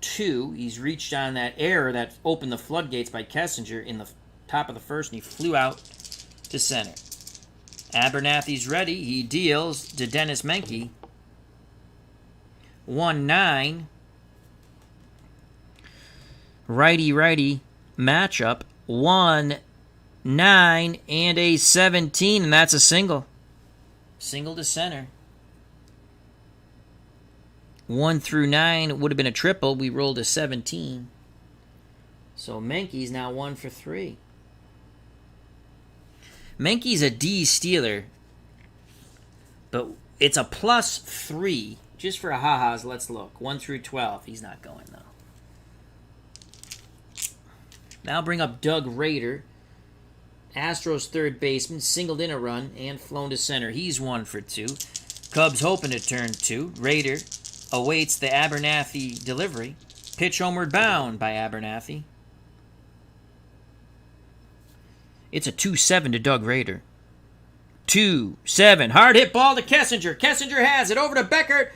2. He's reached on that error that opened the floodgates by Kessinger in the top of the first, and he flew out to center. Abernathy's ready. He deals to Dennis Menke. 1-9. Righty-righty matchup. 1-9 and a 17, and that's a single. Single to center. 1 through 9 would have been a triple. We rolled a 17. So Menke's now 1 for 3. Menke's a D stealer, but it's a +3. Just for a ha-has, let's look. 1 through 12. He's not going, though. Now bring up Doug Rader, Astros third baseman, singled in a run and flown to center. He's 1 for 2. Cubs hoping to turn 2. Rader awaits the Abernathy delivery. Pitch homeward bound by Abernathy. It's a 2-7 to Doug Rader. 2-7. Hard hit ball to Kessinger. Kessinger has it over to Beckert.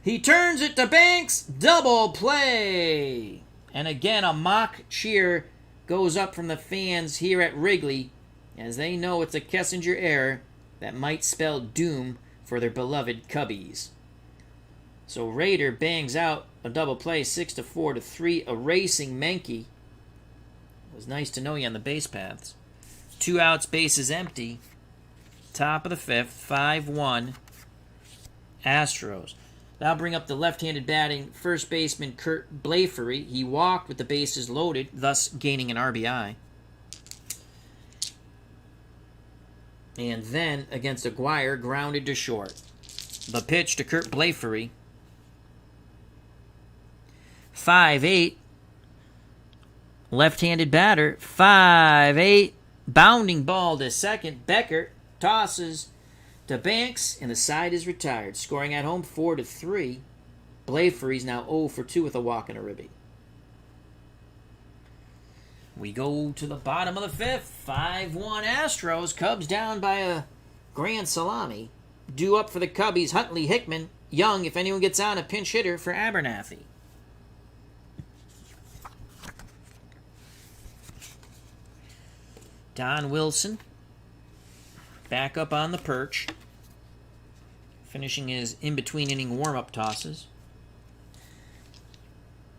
He turns it to Banks. Double play. And again, a mock cheer goes up from the fans here at Wrigley, as they know it's a Kessinger error that might spell doom for their beloved Cubbies. So Rader bangs out a double play, 6-4 to 3, erasing Menke. It was nice to know you on the base paths. 2 outs, bases empty. Top of the fifth, 5-1 Astros. That'll bring up the left-handed batting first baseman Kurt Blafery. He walked with the bases loaded, thus gaining an RBI. And then, against Aguirre, grounded to short. The pitch to Kurt Blafery. 5-8. Left-handed batter. 5-8. Bounding ball to second. Beckert tosses to Banks, and the side is retired. Scoring at home 4-3. Blafery's now 0 for 2 with a walk and a ribby. We go to the bottom of the fifth. 5-1 Astros. Cubs down by a grand salami. Due up for the Cubbies, Huntley, Hickman, Young, if anyone gets on, a pinch hitter for Abernathy. Don Wilson back up on the perch, finishing his in-between inning warm-up tosses.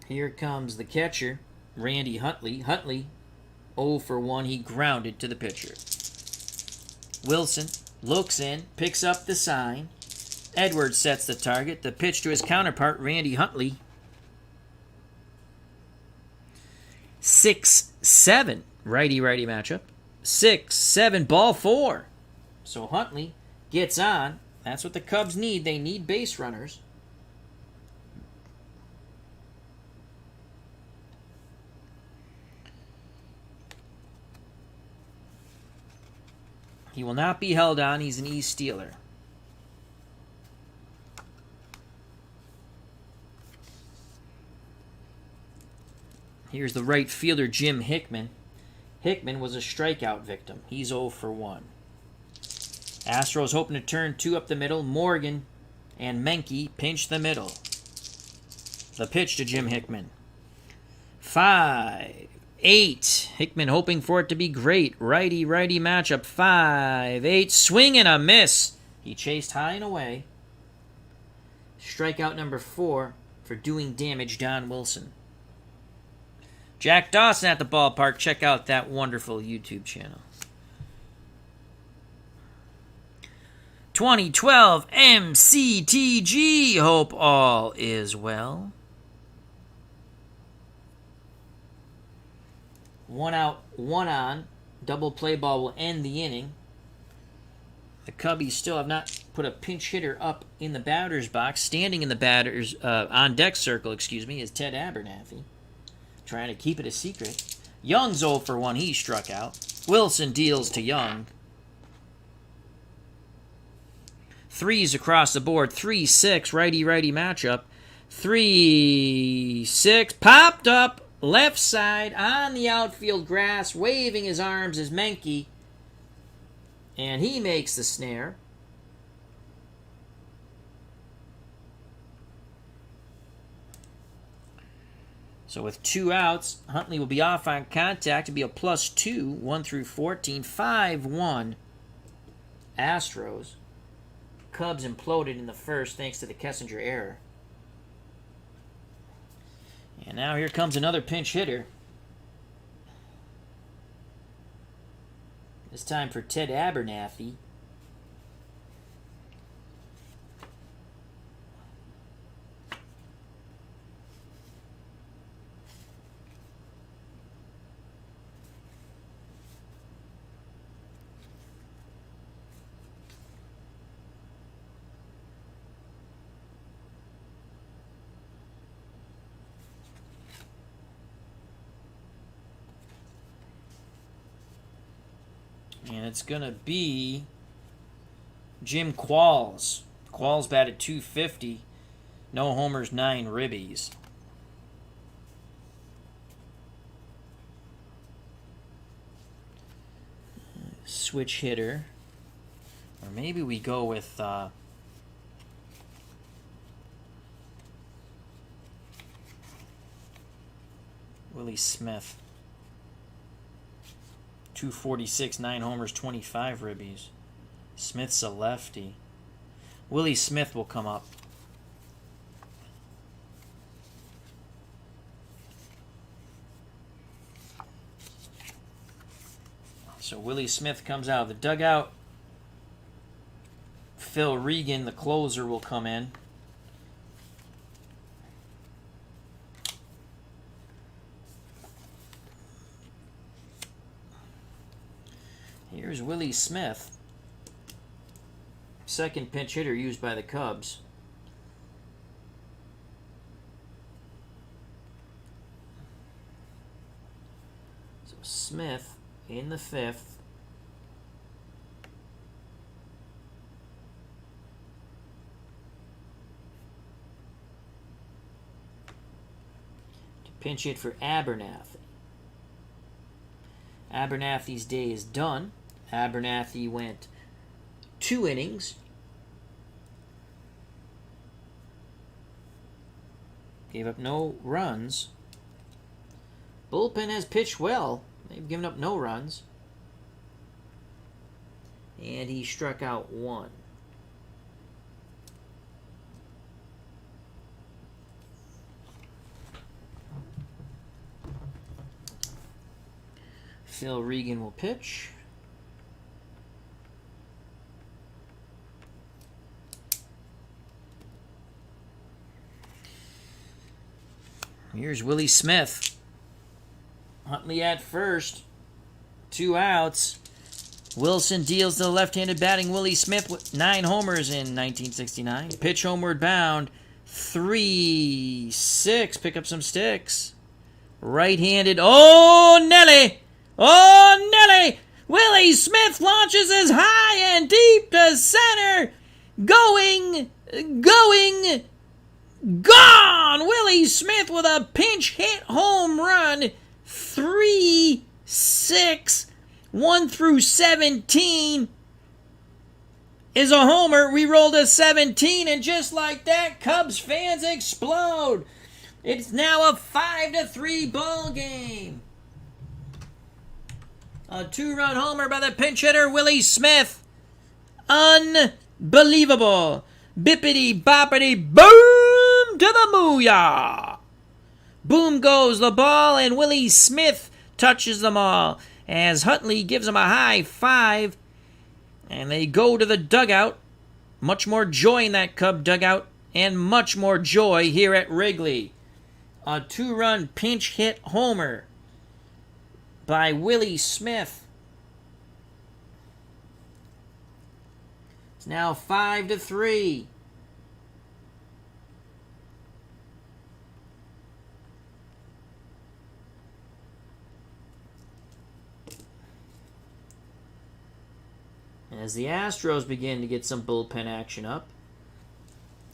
Here comes the catcher, Randy Huntley. Huntley, 0 for 1. He grounded to the pitcher. Wilson looks in, picks up the sign. Edwards sets the target. The pitch to his counterpart, Randy Huntley. 6-7. Righty-righty matchup. 6, 7, ball 4. So Huntley gets on. That's what the Cubs need. They need base runners. He will not be held on. He's an East Steeler. Here's the right fielder, Jim Hickman. Hickman was a strikeout victim. He's 0 for 1. Astros hoping to turn 2 up the middle. Morgan and Menke pinch the middle. The pitch to Jim Hickman. 5, 8. Hickman hoping for it to be great. Righty-righty matchup. 5, 8. Swing and a miss. He chased high and away. Strikeout number 4 for doing damage, Don Wilson. Jack Dawson at the ballpark. Check out that wonderful YouTube channel. 2012 MCTG. Hope all is well. 1 out, 1 on. Double play ball will end the inning. The Cubbies still have not put a pinch hitter up in the batter's box. Standing in the batter's on deck circle, is Ted Abernathy. Trying to keep it a secret. Young's 0 for 1. He struck out. Wilson deals to Young. 3s across the board. 3-6. Righty-righty matchup. 3-6. Popped up. Left side on the outfield grass. Waving his arms is Menke. And he makes the snare. So with 2 outs, Huntley will be off on contact. It'll be a +2, 1 through 14, 5-1. Astros. Cubs imploded in the first thanks to the Kessinger error. And now here comes another pinch hitter. This time for Ted Abernathy. And it's going to be Jim Qualls. Qualls batted .250. No homers, 9 ribbies. Switch hitter. Or maybe we go with Willie Smith. 246, 9 homers, 25 ribbies. Smith's a lefty. Willie Smith will come up. So Willie Smith comes out of the dugout. Phil Regan, the closer, will come in. Here's Willie Smith, second pinch hitter used by the Cubs. So Smith in the 5th. To pinch hit for Abernathy. Abernathy's day is done. Abernathy went 2 innings. Gave up no runs. Bullpen has pitched well. They've given up no runs. And he struck out 1. Phil Regan will pitch. Here's Willie Smith. Huntley at first. 2 outs. Wilson deals to the left-handed batting Willie Smith with 9 homers in 1969. Pitch homeward bound. 3-6. Pick up some sticks. Right-handed. Oh, Nelly! Oh, Nelly! Willie Smith launches as high and deep to center. Going, gone! Willie Smith with a pinch hit home run. 3-6. 1 through 17 is a homer. We rolled a 17, and just like that, Cubs fans explode. It's now a 5-3 ball game. A 2-run homer by the pinch hitter, Willie Smith. Unbelievable. Bippity boppity boom to the mooyah. Boom goes the ball, and Willie Smith touches them all as Huntley gives him a high 5, and they go to the dugout. Much more joy in that Cub dugout, and much more joy here at Wrigley. A 2-run pinch hit homer by Willie Smith. It's now 5-3. As the Astros begin to get some bullpen action up.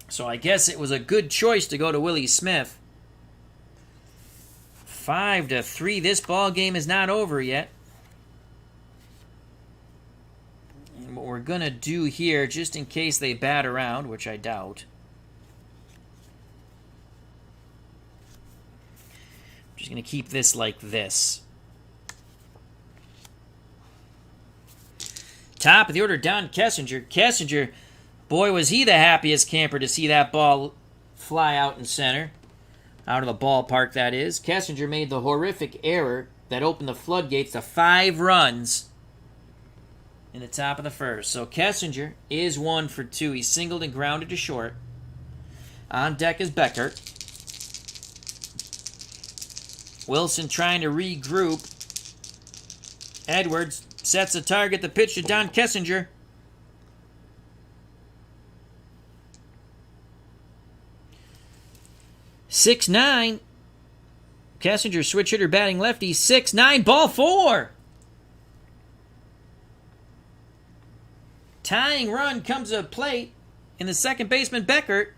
So I guess it was a good choice to go to Willie Smith. 5-3. This ball game is not over yet. And what we're going to do here, just in case they bat around, which I doubt. I'm just going to keep this like this. Top of the order, Don Kessinger. Kessinger, boy, was he the happiest camper to see that ball fly out in center. Out of the ballpark, that is. Kessinger made the horrific error that opened the floodgates to 5 runs in the top of the first. So Kessinger is 1 for 2. He singled and grounded to short. On deck is Beckert. Wilson trying to regroup. Edwards sets a target, the pitch to Don Kessinger. (6-9). Kessinger, switch hitter, batting lefty. 6-9, ball 4. Tying run comes to the plate in the second baseman, Beckert.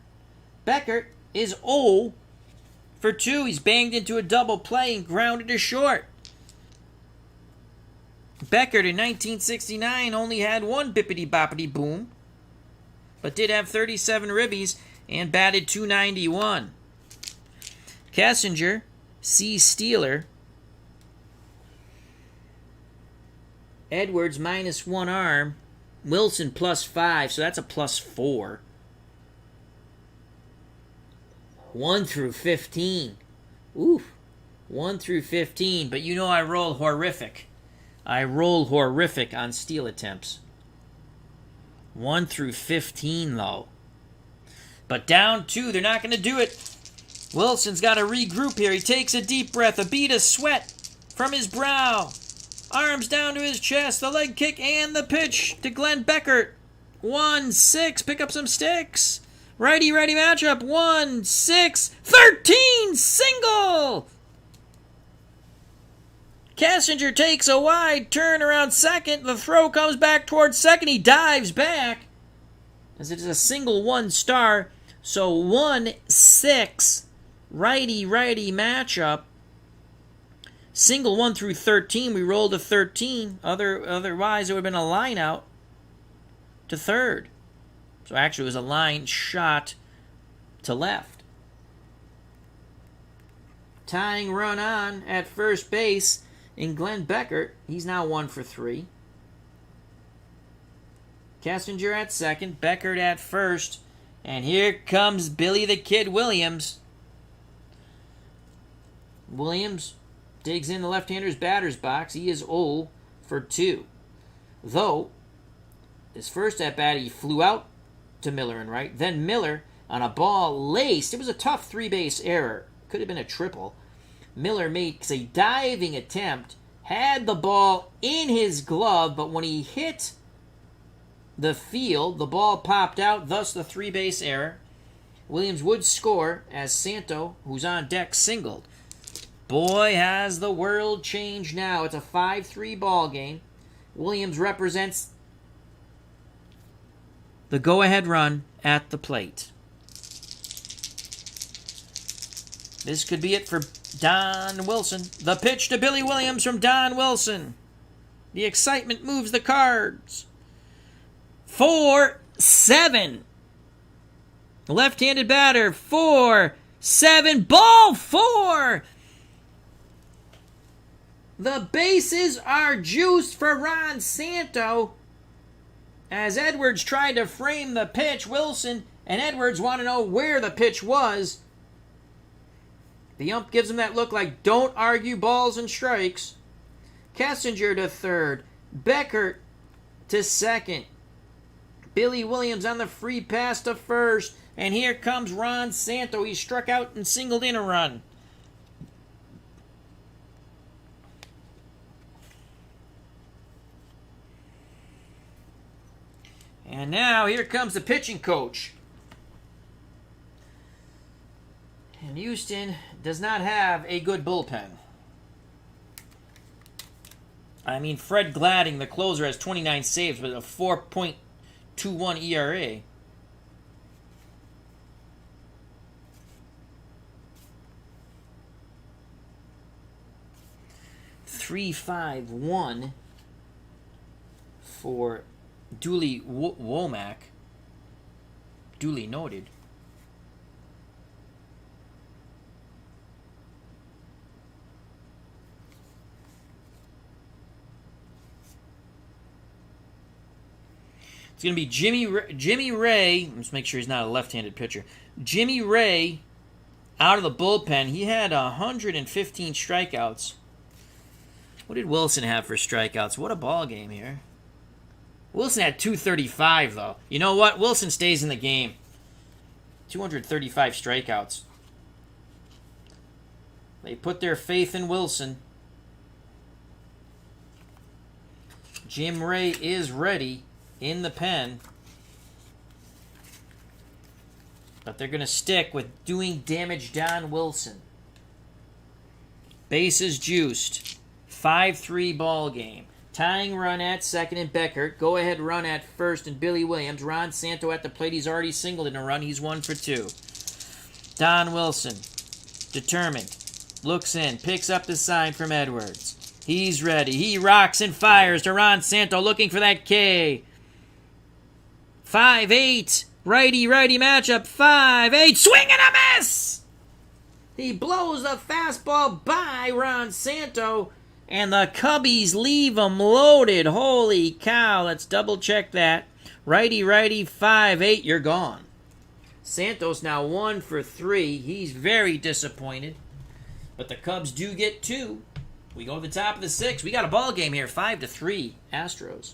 Beckert is 0 for 2. He's banged into a double play and grounded to short. Beckert in 1969 only had 1 bippity-boppity boom, but did have 37 ribbies and batted .291. Kessinger, C. Steeler. Edwards -1 arm. Wilson +5, so that's a +4. 1 through 15. Oof. 1 through 15, but you know I roll horrific. I roll horrific on steal attempts. 1 through 15, though. But down 2, they're not going to do it. Wilson's got to regroup here. He takes a deep breath, a bead of sweat from his brow. Arms down to his chest, the leg kick and the pitch to Glenn Beckert. 1-6, pick up some sticks. Righty-righty matchup, 1-6-13, single! Kessinger takes a wide turn around second. The throw comes back towards second. He dives back as it is a single 1-star. So 1-6 righty-righty matchup. Single 1 through 13. We rolled a 13. Otherwise, it would have been a line out to third. So actually, it was a line shot to left. Tying run on at first base in Glenn Beckert. He's now 1 for 3. Kessinger at second, Beckert at first, and here comes Billy the Kid Williams. Williams digs in the left-hander's batter's box. He is 0 for 2. Though, his first at-bat, he flew out to Miller and right. Then Miller, on a ball laced, it was a tough 3-base error. Could have been a triple. Miller makes a diving attempt, had the ball in his glove, but when he hit the field, the ball popped out, thus the 3-base error. Williams would score as Santo, who's on deck, singled. Boy, has the world changed now. It's a 5-3 ball game. Williams represents the go-ahead run at the plate. This could be it for Don Wilson. The pitch to Billy Williams from Don Wilson. The excitement moves the cards. 4-7. Left-handed batter. 4-7. Ball 4. The bases are juiced for Ron Santo. As Edwards tried to frame the pitch, Wilson and Edwards want to know where the pitch was. The ump gives him that look like, don't argue balls and strikes. Kessinger to third. Beckert to second. Billy Williams on the free pass to first. And here comes Ron Santo. He struck out and singled in a run. And now here comes the pitching coach. And Houston does not have a good bullpen. I mean, Fred Gladding, the closer, has 29 saves with a 4.21 ERA. .351 for Dooley Womack. Duly noted. It's going to be Jimmy Ray. Let's make sure he's not a left-handed pitcher. Jimmy Ray out of the bullpen. He had 115 strikeouts. What did Wilson have for strikeouts? What a ball game here. Wilson had 235, though. You know what? Wilson stays in the game. 235 strikeouts. They put their faith in Wilson. Jim Ray is ready in the pen. But they're going to stick with doing damage Don Wilson. Bases juiced. 5-3 ball game. Tying run at second and Beckert. Go ahead run at first and Billy Williams. Ron Santo at the plate. He's already singled in a run. He's 1 for 2. Don Wilson, determined, looks in, picks up the sign from Edwards. He's ready. He rocks and fires to Ron Santo, looking for that K. 5-8. Righty-righty matchup. 5-8. Swing and a miss! He blows the fastball by Ron Santo. And the Cubbies leave them loaded. Holy cow. Let's double check that. Righty, 5-8. You're gone. Santos now 1 for 3. He's very disappointed. But the Cubs do get 2. We go to the top of the 6th. We got a ball game here. 5-3. Astros.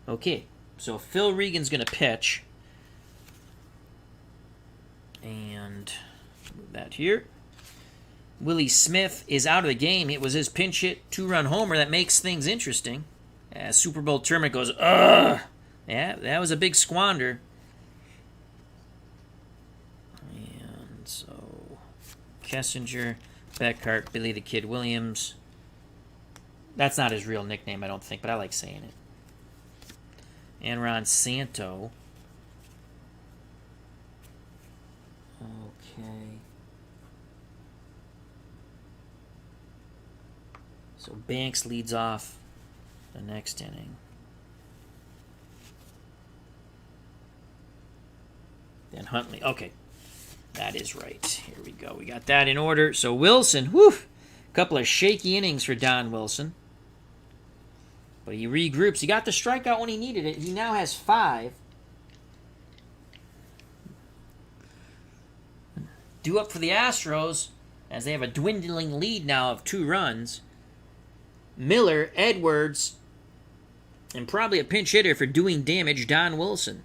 Okay. So Phil Regan's going to pitch. And move that here. Willie Smith is out of the game. It was his pinch hit 2-run homer that makes things interesting. As Super Bowl tournament goes, ugh! Yeah, that was a big squander. And so, Kessinger, Beckhart, Billy the Kid Williams. That's not his real nickname, I don't think, but I like saying it. And Ron Santo. Okay. So Banks leads off the next inning. Then Huntley. Okay. That is right. Here we go. We got that in order. So Wilson, whew, a couple of shaky innings for Don Wilson. But he regroups. He got the strikeout when he needed it. He now has 5. Due up for the Astros, as they have a dwindling lead now of 2 runs. Miller, Edwards, and probably a pinch hitter for doing damage, Don Wilson.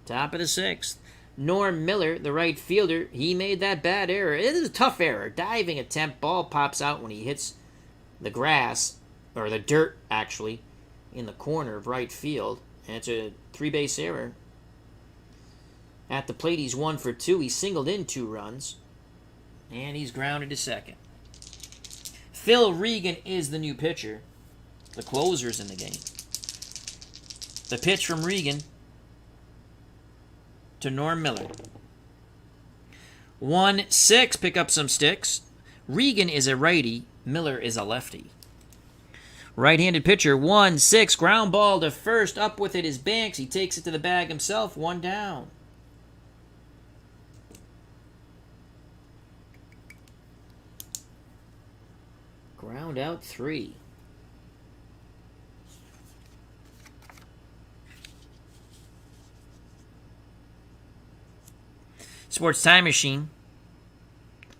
Top of the 6th. Norm Miller, the right fielder, he made that bad error. It is a tough error. Diving attempt, ball pops out when he hits the grass, or the dirt, actually, in the corner of right field. And it's a 3-base error. At the plate, he's 1 for 2. He singled in 2 runs. And he's grounded to second. Phil Regan is the new pitcher. The closer's in the game. The pitch from Regan to Norm Miller. 1-6, pick up some sticks. Regan is a righty. Miller is a lefty. Right-handed pitcher, 1-6, ground ball to first. Up with it is Banks. He takes it to the bag himself. 1 down. Ground out 3. Sports Time Machine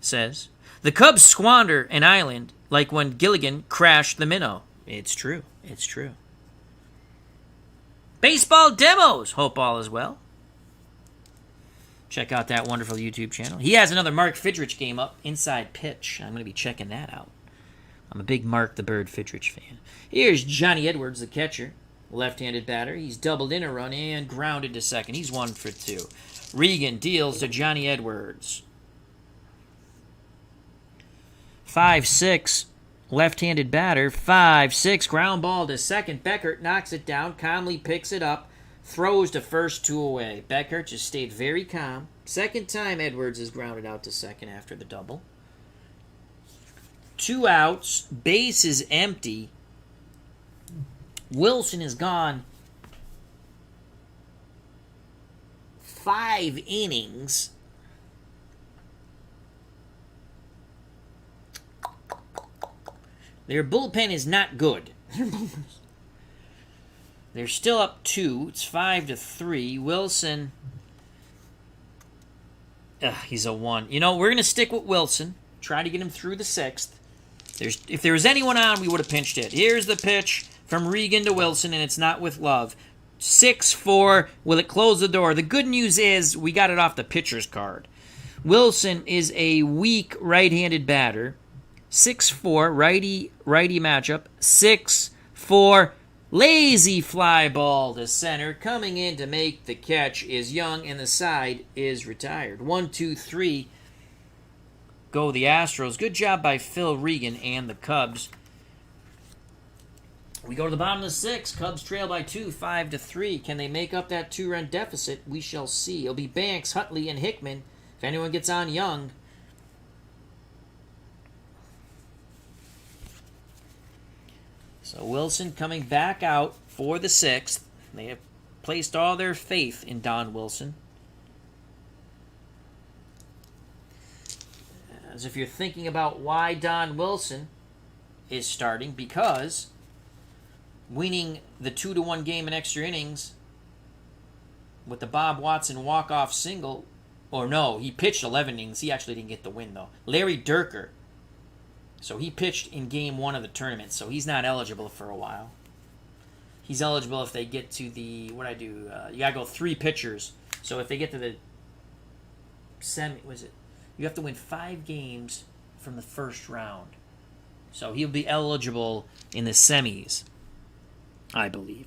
says, the Cubs squander an island like when Gilligan crashed the minnow. It's true. It's true. Baseball demos. Hope all is well. Check out that wonderful YouTube channel. He has another Mark Fidrich game up, Inside Pitch. I'm going to be checking that out. I'm a big Mark the Bird Fidrich fan. Here's Johnny Edwards, the catcher. Left-handed batter. He's doubled in a run and grounded to second. He's 1 for 2. Regan deals to Johnny Edwards. 5-6, left-handed batter. 5-6, ground ball to second. Beckert knocks it down, calmly picks it up, throws to first, 2 away. Beckert just stayed very calm. Second time Edwards is grounded out to second after the double. 2 outs, base is empty. Wilson is gone 5 innings. Their bullpen is not good. They're still up 2. It's 5-3. Wilson, he's a 1. You know, we're going to stick with Wilson. Try to get him through the 6th. If there was anyone on, we would have pinched it. Here's the pitch from Regan to Wilson, and it's not with love. 6-4. Will it close the door? The good news is we got it off the pitcher's card. Wilson is a weak right-handed batter. 6-4, righty matchup. 6-4, lazy fly ball to center. Coming in to make the catch is Young, and the side is retired. 1-2-3. Go the Astros. Good job by Phil Regan and the Cubs. We go to the bottom of the 6th. Cubs trail by 2, 5-3. Can they make up that 2-run deficit? We shall see. It'll be Banks, Hutley, and Hickman. If anyone gets on Young. So Wilson coming back out for the 6th. They have placed all their faith in Don Wilson. As if you're thinking about why Don Wilson is starting, because winning the 2-1 game in extra innings with the Bob Watson walk-off single, or no, he pitched 11 innings. He actually didn't get the win, though. Larry Durker. So he pitched in game 1 of the tournament, so he's not eligible for a while. He's eligible if they get to the, you got to go 3 pitchers. So if they get to the you have to win 5 games from the first round. So he'll be eligible in the semis, I believe.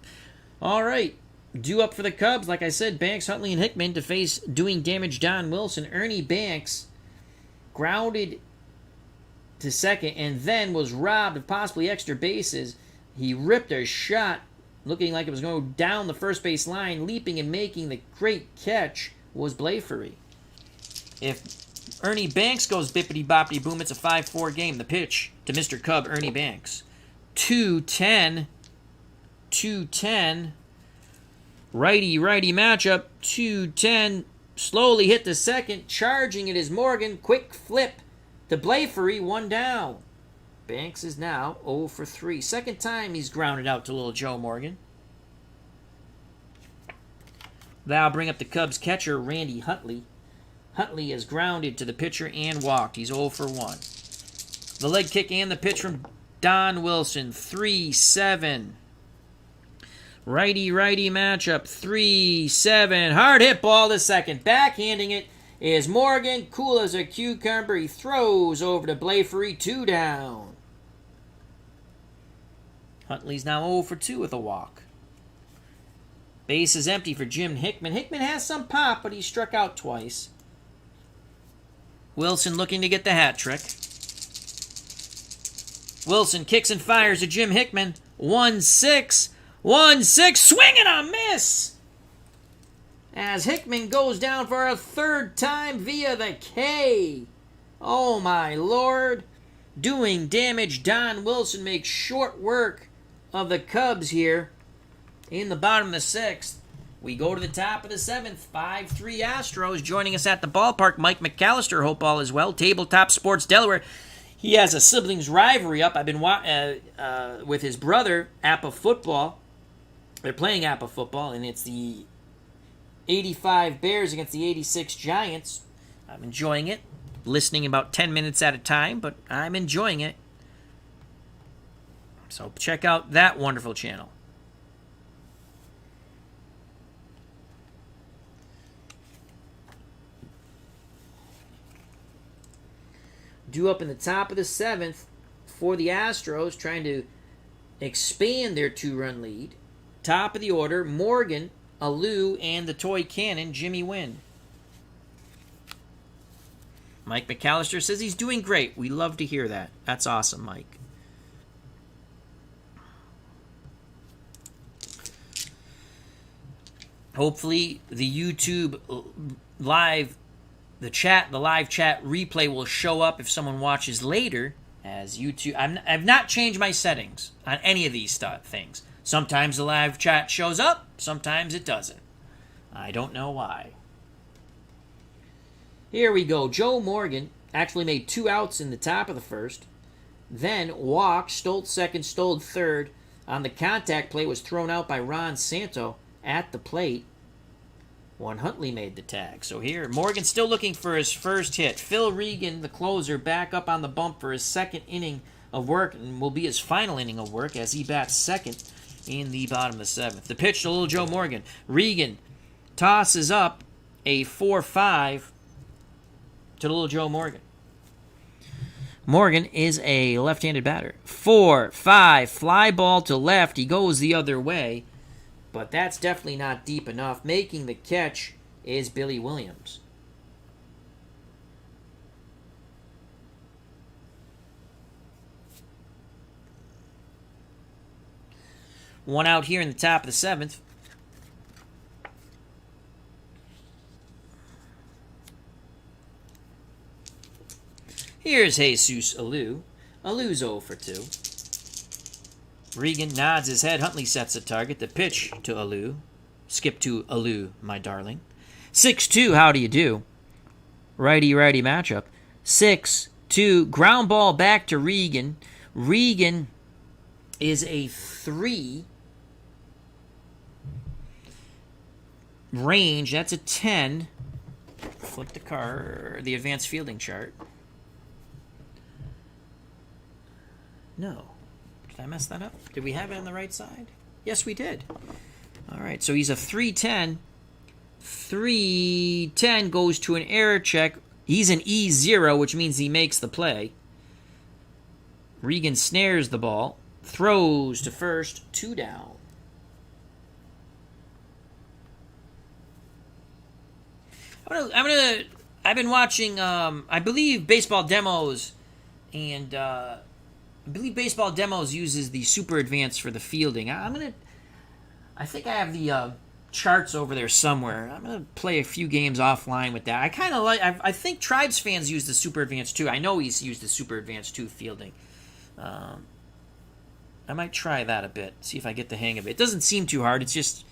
All right. Due up for the Cubs, like I said, Banks, Huntley, and Hickman to face doing damage Don Wilson. Ernie Banks grounded to second and then was robbed of possibly extra bases. He ripped a shot looking like it was going down the first base line. Leaping and making the great catch was Blafery. If Ernie Banks goes bippity-boppity-boom, it's a 5-4 game. The pitch to Mr. Cub, Ernie Banks. 2-10. Righty matchup. 2-10. Slowly hit the second. Charging it is Morgan. Quick flip to Blafery. 1 down. Banks is now 0 for 3. Second time he's grounded out to little Joe Morgan. That'll bring up the Cubs catcher, Randy Hutley. Hutley is grounded to the pitcher and walked. He's 0 for 1. The leg kick and the pitch from Don Wilson. 3-7. Righty-righty matchup. 3-7. Hard hit ball to second. Backhanding it is Morgan. Cool as a cucumber. He throws over to Blafery. 2 down. Huntley's now 0 for 2 with a walk. Base is empty for Jim Hickman. Hickman has some pop, but he struck out twice. Wilson looking to get the hat trick. Wilson kicks and fires to Jim Hickman. 1-6. 1-6. Swing and a miss! As Hickman goes down for a third time via the K. Oh my lord. Doing damage. Don Wilson makes short work of the Cubs here in the bottom of the 6th. We go to the top of the 7th. 5-3 Astros. Joining us at the ballpark, Mike McAllister. Hope all is well. Tabletop Sports Delaware. He has a siblings rivalry up. I've been with his brother, Appa Football. They're playing Appa Football, and it's the 85 Bears against the 86 Giants. I'm enjoying it. Listening about 10 minutes at a time, but I'm enjoying it. So check out that wonderful channel. Due up in the top of the 7th for the Astros, trying to expand their 2-run lead. Top of the order, Morgan, Alou, and the toy cannon, Jimmy Wynn. Mike McAllister says he's doing great. We love to hear that. That's awesome, Mike. Hopefully the YouTube live the live chat replay will show up if someone watches later as YouTube. I've not changed my settings on any of these things. Sometimes the live chat shows up, sometimes it doesn't. I don't know why. Here we go. Joe Morgan actually made 2 outs in the top of the 1st. Then walked, Stoltz second, Stoltz third. On the contact play was thrown out by Ron Santo at the plate. One Huntley made the tag. So here, Morgan still looking for his first hit. Phil Regan, the closer, back up on the bump for his second inning of work, and will be his final inning of work as he bats second in the bottom of the 7th. The pitch to little Joe Morgan. Regan tosses up a 4-5 to little Joe Morgan. Morgan is a left-handed batter. 4-5, fly ball to left. He goes the other way. But that's definitely not deep enough. Making the catch is Billy Williams. One out here in the top of the 7th. Here's Jesus Alou. Alou's 0 for 2. Regan nods his head. Huntley sets the target. The pitch to Alou. Skip to Alou, my darling. 6-2, how do you do? Righty-righty matchup. 6-2, ground ball back to Regan. Regan is a 3. Range, that's a 10. Flip the card, the advanced fielding chart. No. Did I mess that up? Did we have it on the right side? Yes, we did. All right, so he's a 310. 310 goes to an error check. He's an E0, which means he makes the play. Regan snares the ball. Throws to first. 2 down. I've been watching, I believe Baseball Demos, and I believe Baseball Demos uses the Super Advanced for the fielding. I think I have the charts over there somewhere. I'm gonna play a few games offline with that. I kind of like. I think Tribes fans use the Super Advanced too. I know he's used the Super Advanced too fielding. I might try that a bit. See if I get the hang of it. It doesn't seem too hard. It's just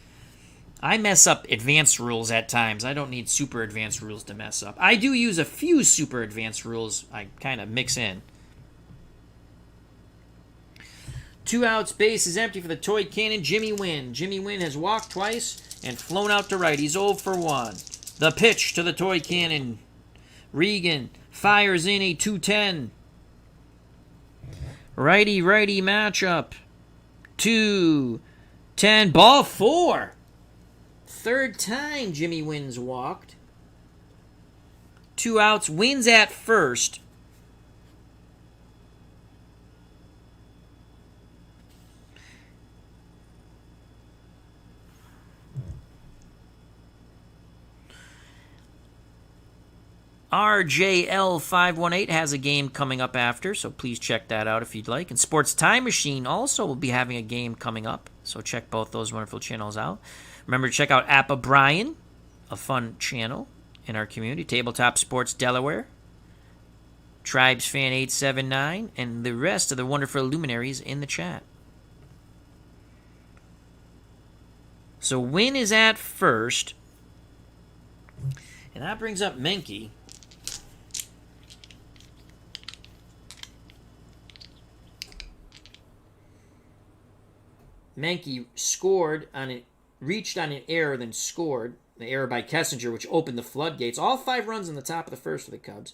I mess up advanced rules at times. I don't need super advanced rules to mess up. I do use a few super advanced rules I kind of mix in. 2 outs, base is empty for the toy cannon, Jimmy Wynn. Jimmy Wynn has walked twice and flown out to right. He's 0 for 1. The pitch to the toy cannon. Regan fires in a 210. Righty-righty matchup. 2-2 10, ball 4. Third time Jimmy Wynn's walked. 2 outs, Wynn's at first. RJL518 has a game coming up after, so please check that out if you'd like. And Sports Time Machine also will be having a game coming up, so check both those wonderful channels out. Remember to check out Appa Brian, a fun channel in our community. Tabletop Sports Delaware, Tribes Fan 879, and the rest of the wonderful luminaries in the chat. So Wynn is at first, and that brings up Menke. Menke scored on it, reached on an error, then scored. The error by Kessinger, which opened the floodgates. All 5 runs in the top of the first for the Cubs.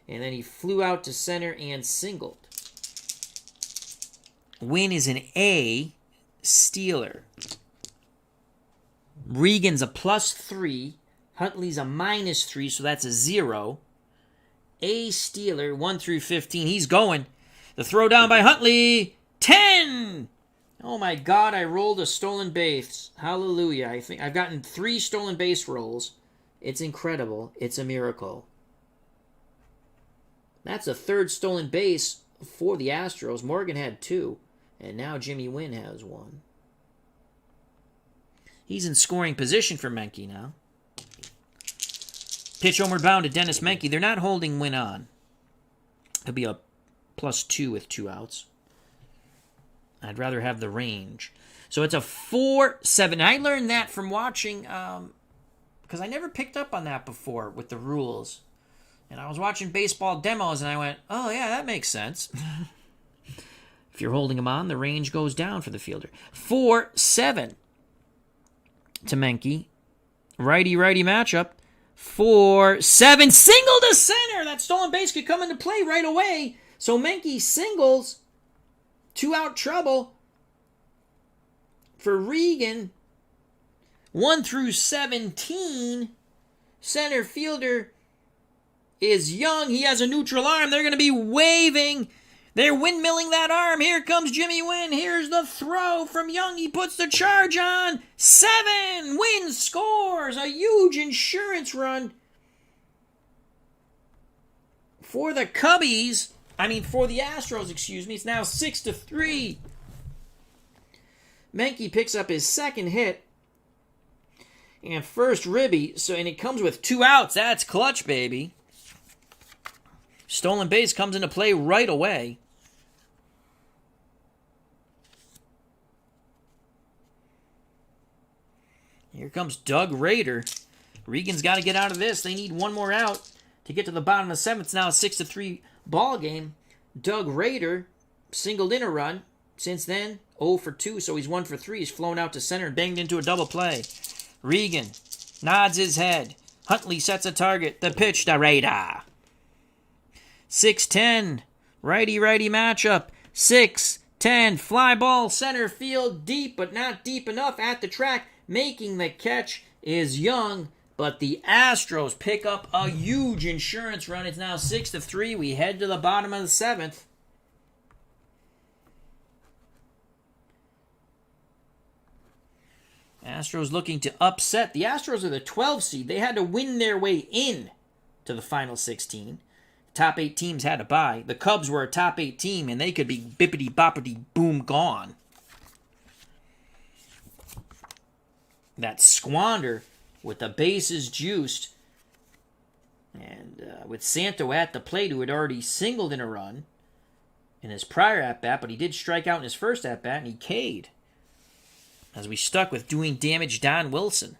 And then he flew out to center and singled. Wynn is an A stealer. Regan's a +3. Huntley's a -3, so that's a 0. A stealer, 1 through 15. He's going. The throw down by Huntley. 10! Oh my God, I rolled a stolen base. Hallelujah. I think I've gotten 3 stolen base rolls. It's incredible. It's a miracle. That's a 3rd stolen base for the Astros. Morgan had 2, and now Jimmy Wynn has 1. He's in scoring position for Menke now. Pitch homeward bound to Dennis Menke. They're not holding Wynn on. It'll be a +2 with 2 outs. I'd rather have the range. So it's a 4-7. I learned that from watching, because I never picked up on that before with the rules. And I was watching baseball demos, and I went, oh, yeah, that makes sense. If you're holding him on, the range goes down for the fielder. 4-7 to Menke. Righty-righty matchup. 4-7. Single to center. That stolen base could come into play right away. So Menke singles. 2-out trouble for Regan. 1 through 17. Center fielder is Young. He has a neutral arm. They're going to be waving. They're windmilling that arm. Here comes Jimmy Wynn. Here's the throw from Young. He puts the charge on. 7. Wynn scores. A huge insurance run for the Cubbies. For the Astros, excuse me. It's now 6-3. Menke picks up his 2nd hit. And first ribby. And it comes with 2 outs. That's clutch, baby. Stolen base comes into play right away. Here comes Doug Rader. Regan's got to get out of this. They need 1 more out to get to the bottom of the 7th. It's now a 6-3 ball game. Doug Rader singled in a run. Since then, 0 for 2, so he's 1 for 3. He's flown out to center and banged into a double play. Regan nods his head. Huntley sets a target. The pitch to Rader. 6-10. Righty-righty matchup. 6-10. Fly ball center field. Deep, but not deep enough at the track. Making the catch is Young. But the Astros pick up a huge insurance run. It's now 6-3. We head to the bottom of the 7th. Astros looking to upset. The Astros are the 12 seed. They had to win their way in to the final 16. Top 8 teams had to bye. The Cubs were a top 8 team, and they could be bippity-boppity-boom gone. That squander with the bases juiced, and with Santo at the plate, who had already singled in a run in his prior at-bat, but he did strike out in his first at-bat, and he K'd. As we stuck with doing damage Don Wilson.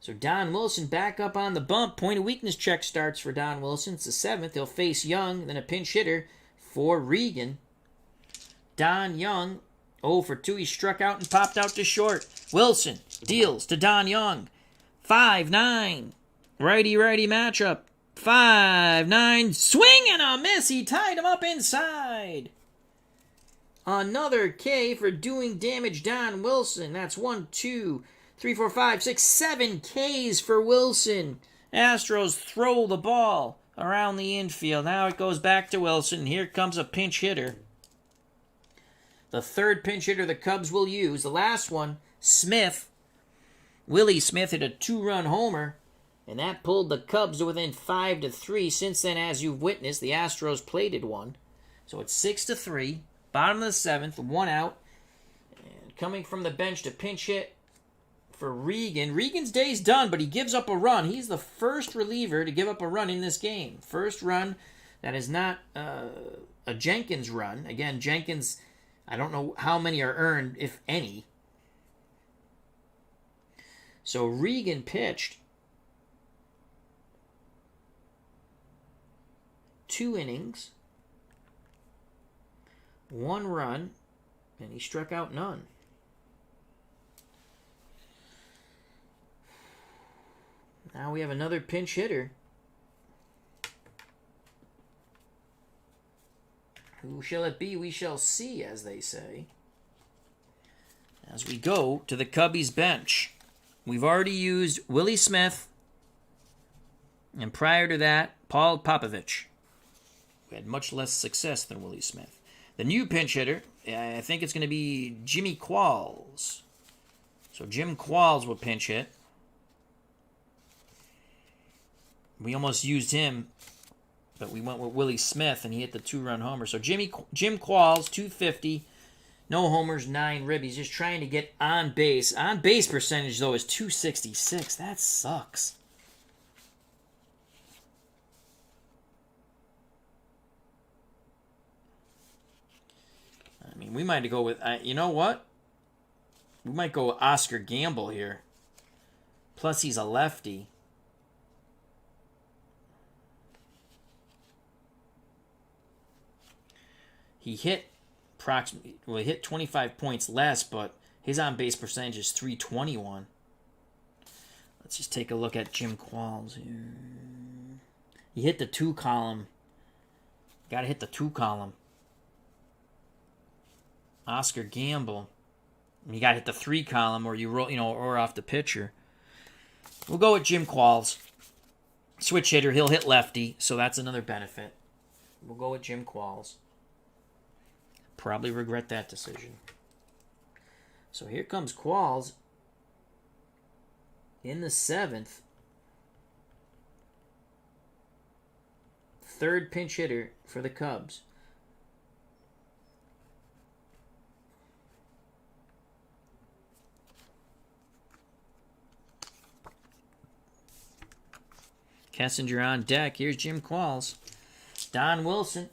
So Don Wilson back up on the bump. Point of weakness check starts for Don Wilson. It's the 7th. He'll face Young, then a pinch hitter for Regan. Don Young, 0 for 2. He struck out and popped out to short. Wilson deals to Don Young. 5-9. Righty-righty matchup. 5-9. Swing and a miss. He tied him up inside. Another K for doing damage, Don Wilson. That's 1, 2, 3, 4, 5, 6, 7 Ks for Wilson. Astros throw the ball around the infield. Now it goes back to Wilson. Here comes a pinch hitter. The third pinch hitter the Cubs will use. The last one, Smith. Willie Smith hit a 2-run homer, and that pulled the Cubs to within 5-3. Since then, as you've witnessed, the Astros plated one. So it's 6-3. Bottom of the 7th, 1 out. And coming from the bench to pinch hit for Regan. Regan's day's done, but he gives up a run. He's the first reliever to give up a run in this game. First run that is not a Jenkins run. Again, Jenkins, I don't know how many are earned, if any. So Regan pitched 2 innings, 1 run, and he struck out none. Now we have another pinch hitter. Who shall it be? We shall see, as they say. As we go to the Cubbies bench. We've already used Willie Smith. And prior to that, Paul Popovich. We had much less success than Willie Smith. The new pinch hitter, I think it's going to be Jimmy Qualls. So Jim Qualls will pinch hit. We almost used him, but we went with Willie Smith, and he hit the 2-run homer. So Jim Qualls, 250, no homers, 9 ribbies. Just trying to get on base. On base percentage, though, is 266. That sucks. I mean, we might go with, you know what? We might go with Oscar Gamble here. Plus, he's a lefty. He hit approximately, well, he hit 25 points less, but his on-base percentage is 321. Let's just take a look at Jim Qualls here. He hit the 2 column. Got to hit the 2 column. Oscar Gamble. You got to hit the 3 column, or you roll, or off the pitcher. We'll go with Jim Qualls. Switch hitter. He'll hit lefty, so that's another benefit. We'll go with Jim Qualls. Probably regret that decision. So here comes Qualls in the 7th. Third pinch hitter for the Cubs. Kessinger on deck. Here's Jim Qualls. Don Wilson.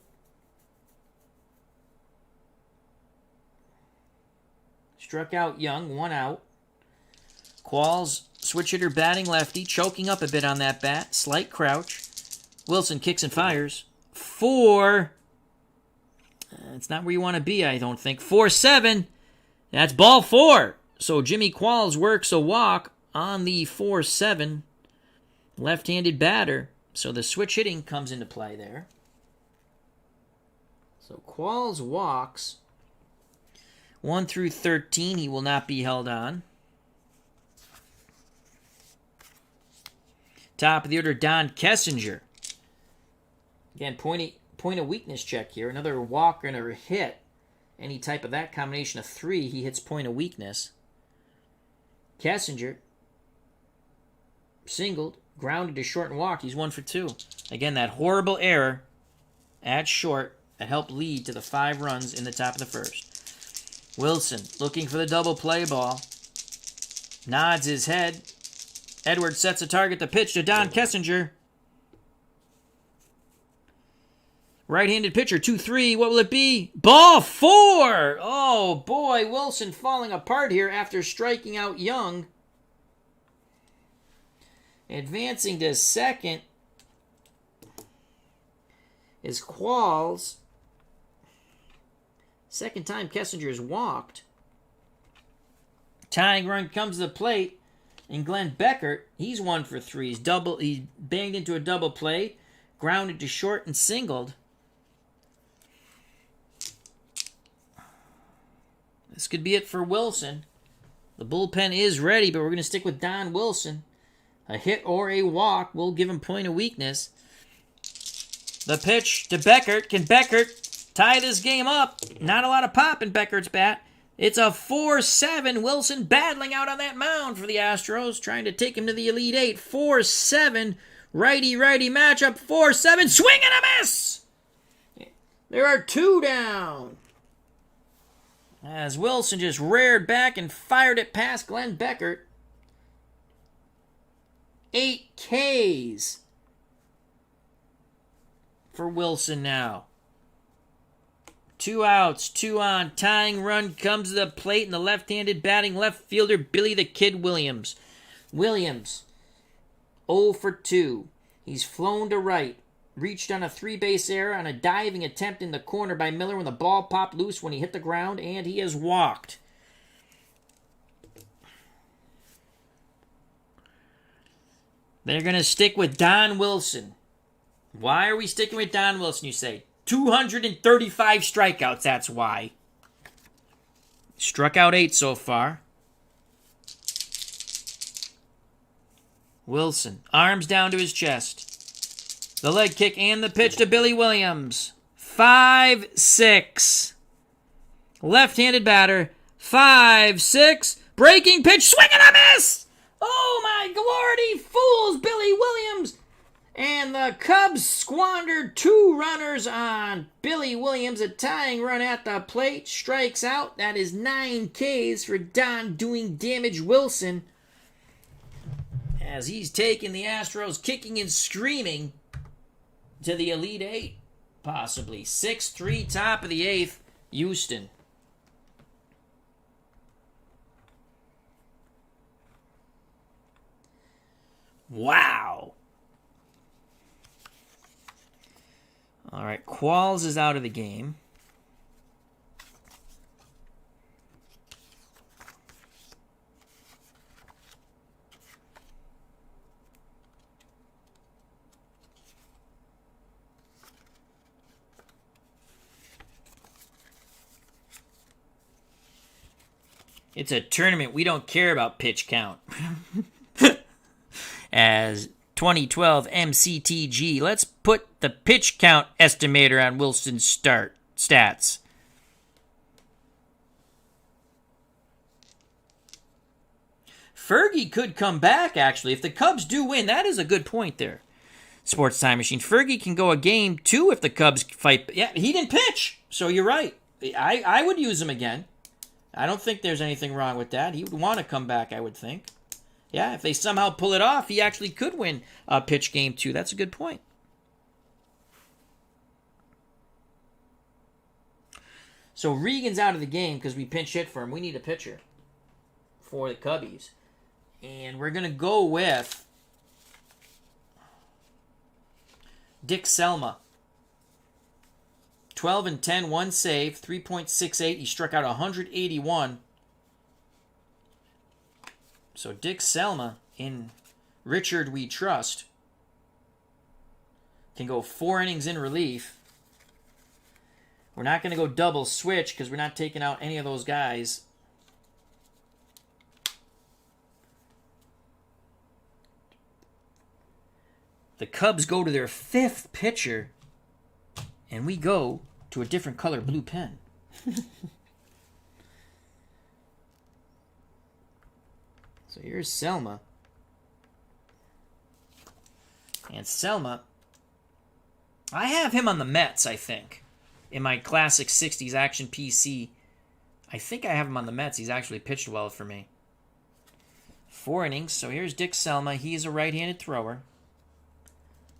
Struck out Young, 1 out. Qualls, switch hitter, batting lefty, choking up a bit on that bat. Slight crouch. Wilson kicks and fires. 4. It's not where you want to be, I don't think. 4-7. That's ball 4. So Jimmy Qualls works a walk on the 4-7 left-handed batter. So the switch hitting comes into play there. So Qualls walks 1 through 13. He will not be held on. Top of the order, Don Kessinger. Again, point of weakness check here. Another walk and a hit. Any type of that combination of 3, he hits point of weakness. Kessinger singled, grounded to short and walked. He's 1 for 2. Again, that horrible error at short that helped lead to the 5 runs in the top of the first. Wilson looking for the double play ball. Nods his head. Edwards sets a target. The pitch to Don Kessinger. Right-handed pitcher, 2-3. What will it be? Ball 4! Oh, boy. Wilson falling apart here after striking out Young. Advancing to second is Qualls. Second time Kessinger's walked. Tying run comes to the plate. And Glenn Beckert, he's 1 for 3. He banged into a double play, grounded to short and singled. This could be it for Wilson. The bullpen is ready, but we're going to stick with Don Wilson. A hit or a walk will give him point of weakness. The pitch to Beckert. Can Beckert tie this game up? Not a lot of pop in Beckert's bat. It's a 4-7. Wilson battling out on that mound for the Astros, trying to take him to the Elite Eight. 4-7. Righty-righty matchup. 4-7. Swing and a miss! There are 2 down. As Wilson just reared back and fired it past Glenn Beckert. 8 Ks for Wilson now. 2 outs, 2 on. Tying run comes to the plate, and the left-handed batting left fielder Billy the Kid Williams. Williams, 0 for 2. He's flown to right. Reached on a 3-base error on a diving attempt in the corner by Miller when the ball popped loose when he hit the ground, and he has walked. They're going to stick with Don Wilson. Why are we sticking with Don Wilson, you say? 235 strikeouts, that's why. Struck out 8 so far. Wilson, arms down to his chest. The leg kick and the pitch to Billy Williams. 5-6. Left-handed batter. 5-6. Breaking pitch. Swing and a miss! Oh my lordy fools, Billy Williams! And the Cubs squandered 2 runners on Billy Williams. A tying run at the plate. Strikes out. That is 9 Ks for Don doing damage Wilson. As he's taking the Astros kicking and screaming to the Elite Eight, possibly. 6-3, top of the 8th, Houston. Wow. All right, Qualls is out of the game. It's a tournament. We don't care about pitch count. As 2012 MCTG, let's put the pitch count estimator on Wilson's stats. Fergie could come back, actually. If the Cubs do win, that is a good point there. Sports Time Machine. Fergie can go a game, too, if the Cubs fight. Yeah, he didn't pitch, so you're right. I would use him again. I don't think there's anything wrong with that. He would want to come back, I would think. Yeah, if they somehow pull it off, he actually could win a pitch game, too. That's a good point. So Regan's out of the game because we pinch hit for him. We need a pitcher for the Cubbies. And we're going to go with Dick Selma. 12-10, 1 save, 3.68. He struck out 181. So Dick Selma in Richard We Trust can go 4 innings in relief. We're not going to go double switch because we're not taking out any of those guys. The Cubs go to their 5th pitcher, and we go to a different color blue pen. So here's Selma. And Selma, I have him on the Mets, I think. In my classic 60s action PC, I think I have him on the Mets. He's actually pitched well for me. 4 innings. So here's Dick Selma. He is a right-handed thrower.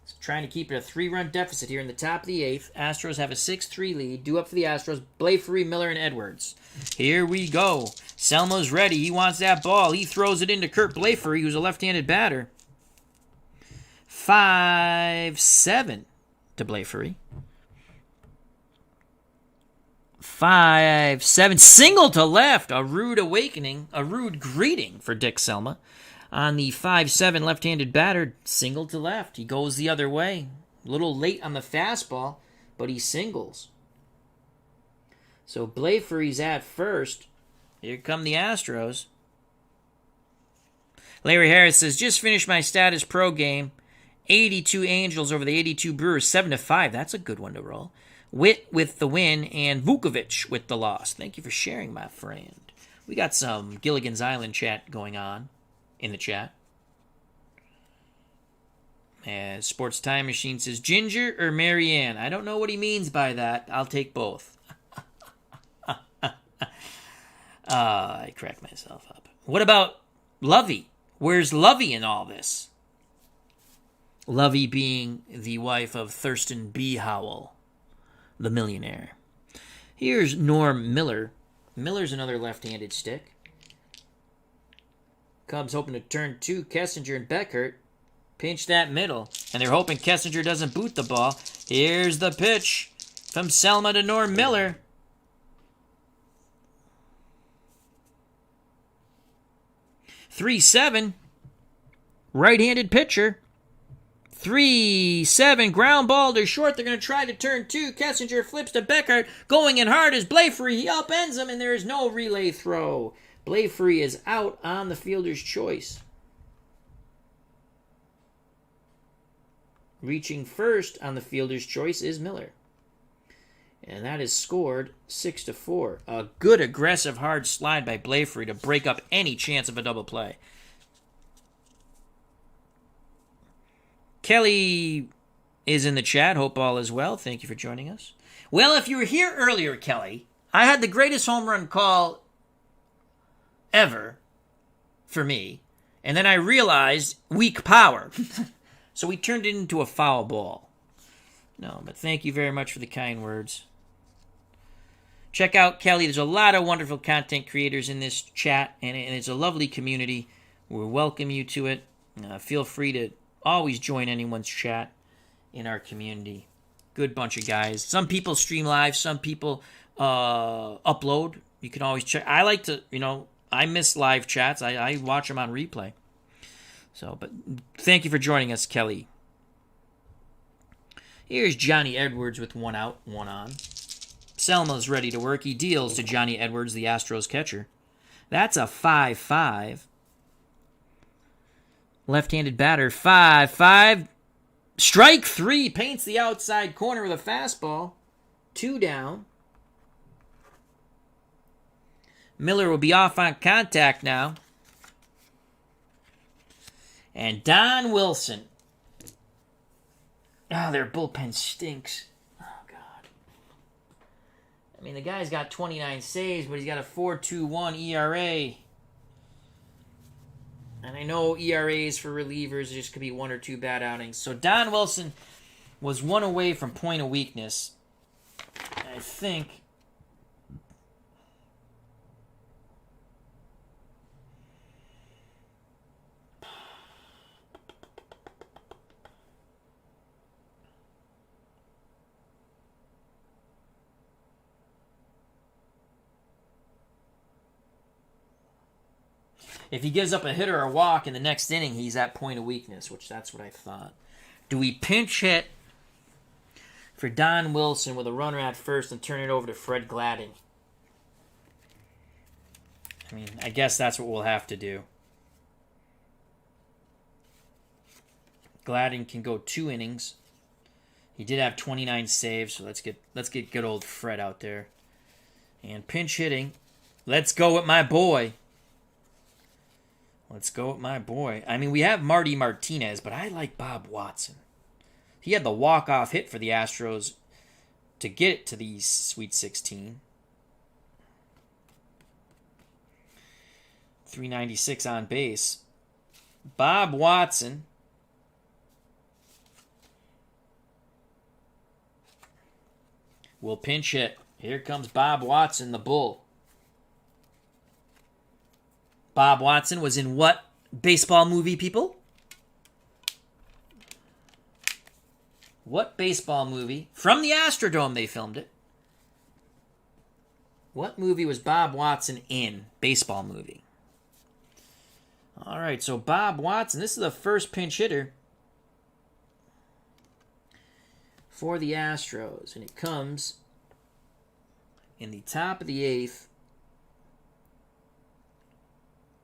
He's trying to keep it a 3-run deficit here in the top of the 8th. Astros have a 6-3 lead. Due up for the Astros, Blafary, Miller, and Edwards. Here we go. Selma's ready. He wants that ball. He throws it into Kurt Blafary, who's a left-handed batter. 5-7 to Blafary. 5-7. Single to left. A rude awakening. A rude greeting for Dick Selma. On the 5-7 left-handed batter, single to left. He goes the other way. A little late on the fastball, but he singles. So Blafrey's at first. Here come the Astros. Larry Harris says, just finished my Status Pro game. 82 Angels over the 82 Brewers, 7-5. That's a good one to roll. Witt with the win and Vukovic with the loss. Thank you for sharing, my friend. We got some Gilligan's Island chat going on in the chat. As Sports Time Machine says, Ginger or Marianne? I don't know what he means by that. I'll take both. I crack myself up. What about Lovey? Where's Lovey in all this? Lovey being the wife of Thurston B. Howell, the millionaire. Here's Norm Miller. Miller's another left-handed stick. Cubs hoping to turn 2. Kessinger and Beckert pinch that middle, and they're hoping Kessinger doesn't boot the ball. Here's the pitch from Selma to Norm Miller. (3-7), right-handed pitcher. 3-7, ground ball to short. They're going to try to turn 2. Kessinger flips to Beckert. Going in hard is Blafrey. He upends him, and there is no relay throw. Blafrey is out on the fielder's choice. Reaching first on the fielder's choice is Miller. And that is scored 6-4. A good, aggressive, hard slide by Blafrey to break up any chance of a double play. Kelly is in the chat. Hope all is well. Thank you for joining us. Well, if you were here earlier, Kelly, I had the greatest home run call ever for me. And then I realized weak power. So we turned it into a foul ball. No, but thank you very much for the kind words. Check out Kelly. There's a lot of wonderful content creators in this chat, and it's a lovely community. We welcome you to it. Feel free to always join anyone's chat in our community. Good bunch of guys. Some people stream live. Some people upload. You can always check. I like to, I miss live chats. I watch them on replay. So, but thank you for joining us, Kelly. Here's Johnny Edwards with 1 out, 1 on. Selma's ready to work. He deals to Johnny Edwards, the Astros catcher. That's a 5-5. Left-handed batter, 5-5. Strike 3. Paints the outside corner with a fastball. 2 down. Miller will be off on contact now. And Don Wilson. Oh, their bullpen stinks. Oh, God. I mean, the guy's got 29 saves, but he's got a 4.21 ERA. And I know ERAs for relievers just could be 1 or 2 bad outings. So Don Wilson was 1 away from point of weakness. I think. If he gives up a hit or a walk in the next inning, he's at point of weakness, which that's what I thought. Do we pinch hit for Don Wilson with a runner at first and turn it over to Fred Gladden? I mean, I guess that's what we'll have to do. Gladden can go 2 innings. He did have 29 saves, so let's get good old Fred out there. And pinch hitting. Let's go with my boy. Let's go with my boy. I mean, we have Marty Martinez, but I like Bob Watson. He had the walk-off hit for the Astros to get it to the Sweet 16. 396 on base. Bob Watson. Will pinch hit. Here comes Bob Watson, the Bull. Bob Watson was in what baseball movie, people? What baseball movie? From the Astrodome, they filmed it. What movie was Bob Watson in? Baseball movie. All right, so Bob Watson, this is the first pinch hitter for the Astros, and it comes in the top of the 8th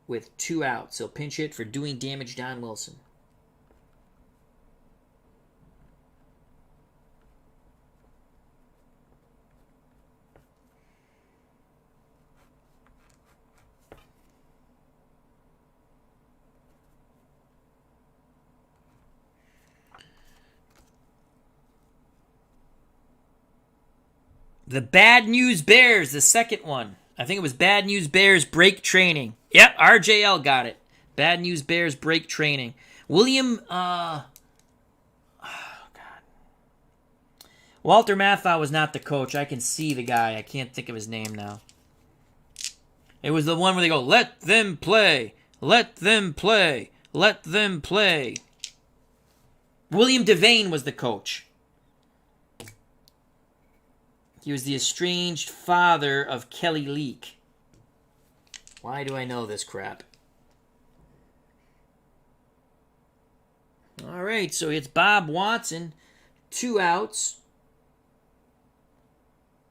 with 2 outs. So pinch hit for doing damage, Don Wilson. The Bad News Bears, the second one. I think it was Bad News Bears break training. Yep, RJL got it. Bad News Bears break training. William, oh God. Walter Matthau was not the coach. I can see the guy. I can't think of his name now. It was the one where they go, let them play, let them play, let them play. William Devane was the coach. He was the estranged father of Kelly Leak. Why do I know this crap? All right, so it's Bob Watson, 2 outs.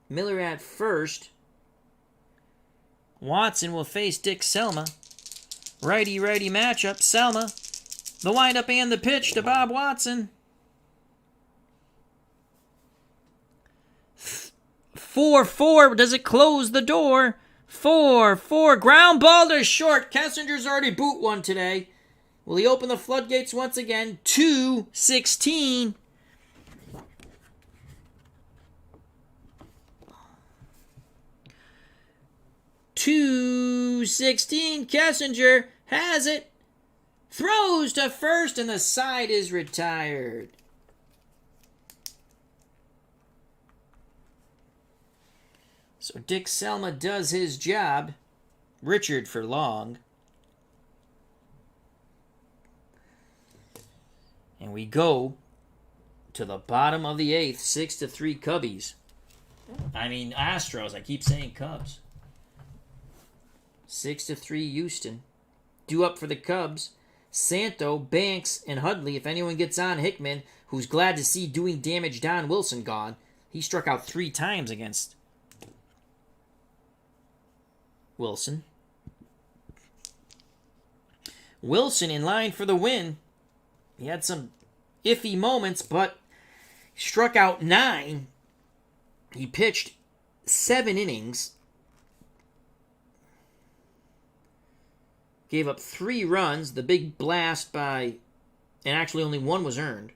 Miller at first. Watson will face Dick Selma. Righty-righty matchup. Selma, the windup and the pitch to Bob Watson. 4-4. Does it close the door? 4-4. Ground ball to short. Kessinger's already boot one today. Will he open the floodgates once again? 2-16. Kessinger has it. Throws to first and the side is retired. So Dick Selma does his job. Richard for long. And we go to the bottom of the 8th, 6-3 Cubbies. I mean Astros, I keep saying Cubs. 6-3 Houston. Due up for the Cubs. Santo, Banks, and Hudley. If anyone gets on Hickman, who's glad to see doing damage Don Wilson gone. He struck out 3 times against Wilson. Wilson in line for the win. He had some iffy moments, but struck out 9. He pitched 7 innings. Gave up 3 runs. The big blast by... And actually only 1 was earned.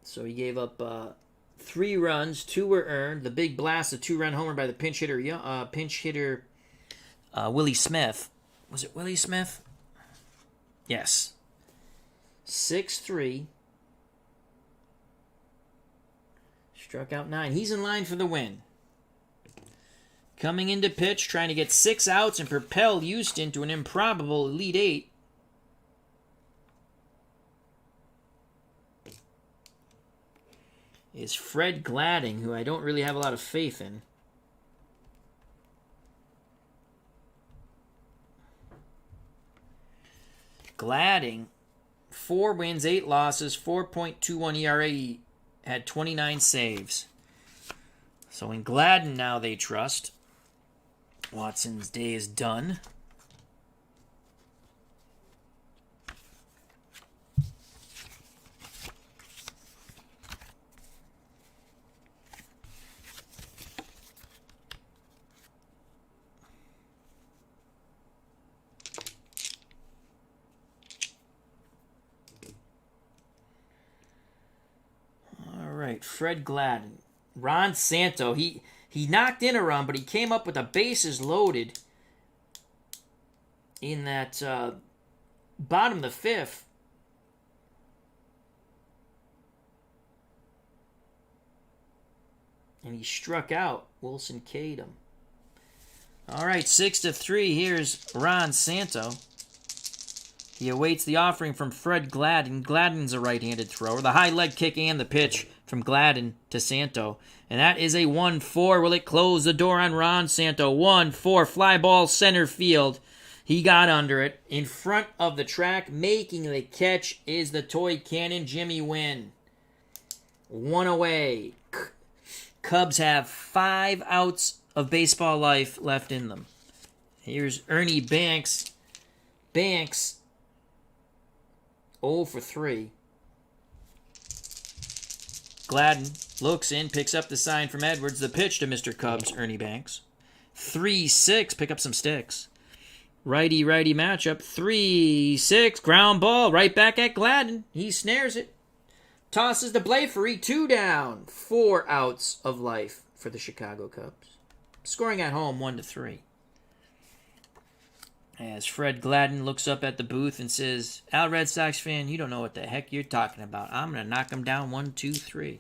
So he gave up 3 runs. 2 were earned. The big blast, a 2-run homer by the pinch hitter Willie Smith. Was it Willie Smith? Yes. 6-3. Struck out 9. He's in line for the win. Coming into pitch, trying to get 6 outs and propel Houston to an improbable Elite 8. Is Fred Gladding, who I don't really have a lot of faith in. Gladding, 4 wins, 8 losses, 4.21 ERA, had 29 saves. So in Gladden now they trust. Watson's day is done. All right, Fred Gladden. Ron Santo, he knocked in a run, but he came up with the bases loaded in that bottom of the 5th. And he struck out. Wilson K'd him. All right, 6-3. Here's Ron Santo. He awaits the offering from Fred Gladden. Gladden's a right-handed thrower. The high leg kick and the pitch from Gladden to Santo. And that is a 1-4. Will it close the door on Ron Santo? 1-4. Fly ball center field. He got under it. In front of the track, making the catch is the toy cannon, Jimmy Wynn. One away. Cubs have 5 outs of baseball life left in them. Here's Ernie Banks. Banks, 0 for 3. Gladden looks in, picks up the sign from Edwards. The pitch to Mr. Cubs, Ernie Banks. 3-6, pick up some sticks. Righty-righty matchup. 3-6, ground ball right back at Gladden. He snares it. Tosses the Blafery, 2 down. 4 outs of life for the Chicago Cubs. Scoring at home, 1-3. As Fred Gladden looks up at the booth and says, Al Red Sox fan, you don't know what the heck you're talking about. I'm going to knock him down 1, 2, 3.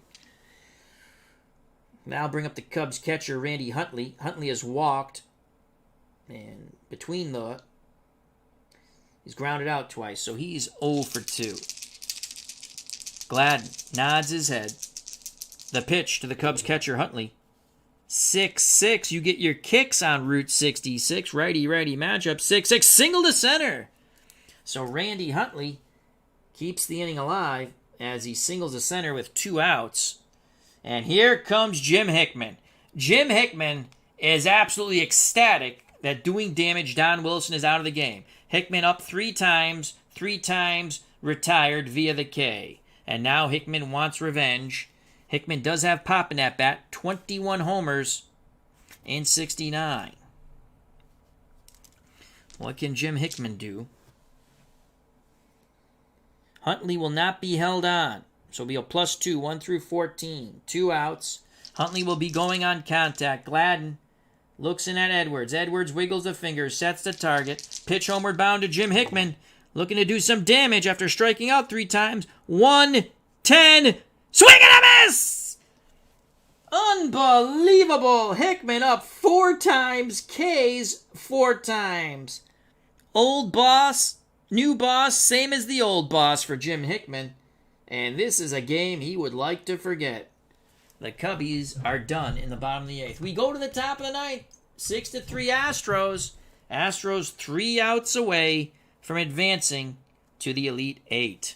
Now bring up the Cubs catcher, Randy Huntley. Huntley has walked. And between he's grounded out twice, so he's 0 for 2. Gladden nods his head. The pitch to the Cubs catcher, Huntley. 6-6. You get your kicks on Route 66. Righty-righty matchup. 6-6. Single to center. So Randy Huntley keeps the inning alive as he singles to center with 2 outs. And here comes Jim Hickman. Jim Hickman is absolutely ecstatic that doing damage Don Wilson is out of the game. Hickman up 3 times retired via the K. And now Hickman wants revenge. Hickman does have pop in that bat. 21 homers in 69. What can Jim Hickman do? Huntley will not be held on. So it'll be a +2, 1 through 14. 2 outs. Huntley will be going on contact. Gladden looks in at Edwards. Edwards wiggles the fingers, sets the target. Pitch homeward bound to Jim Hickman. Looking to do some damage after striking out 3 times. 1-10. Swing and a miss! Unbelievable. Hickman up 4 times. K's 4 times. Old boss, new boss, same as the old boss for Jim Hickman. And this is a game he would like to forget. The Cubbies are done in the bottom of the 8th. We go to the top of the 9th. 6-3 Astros. Astros 3 outs away from advancing to the Elite 8.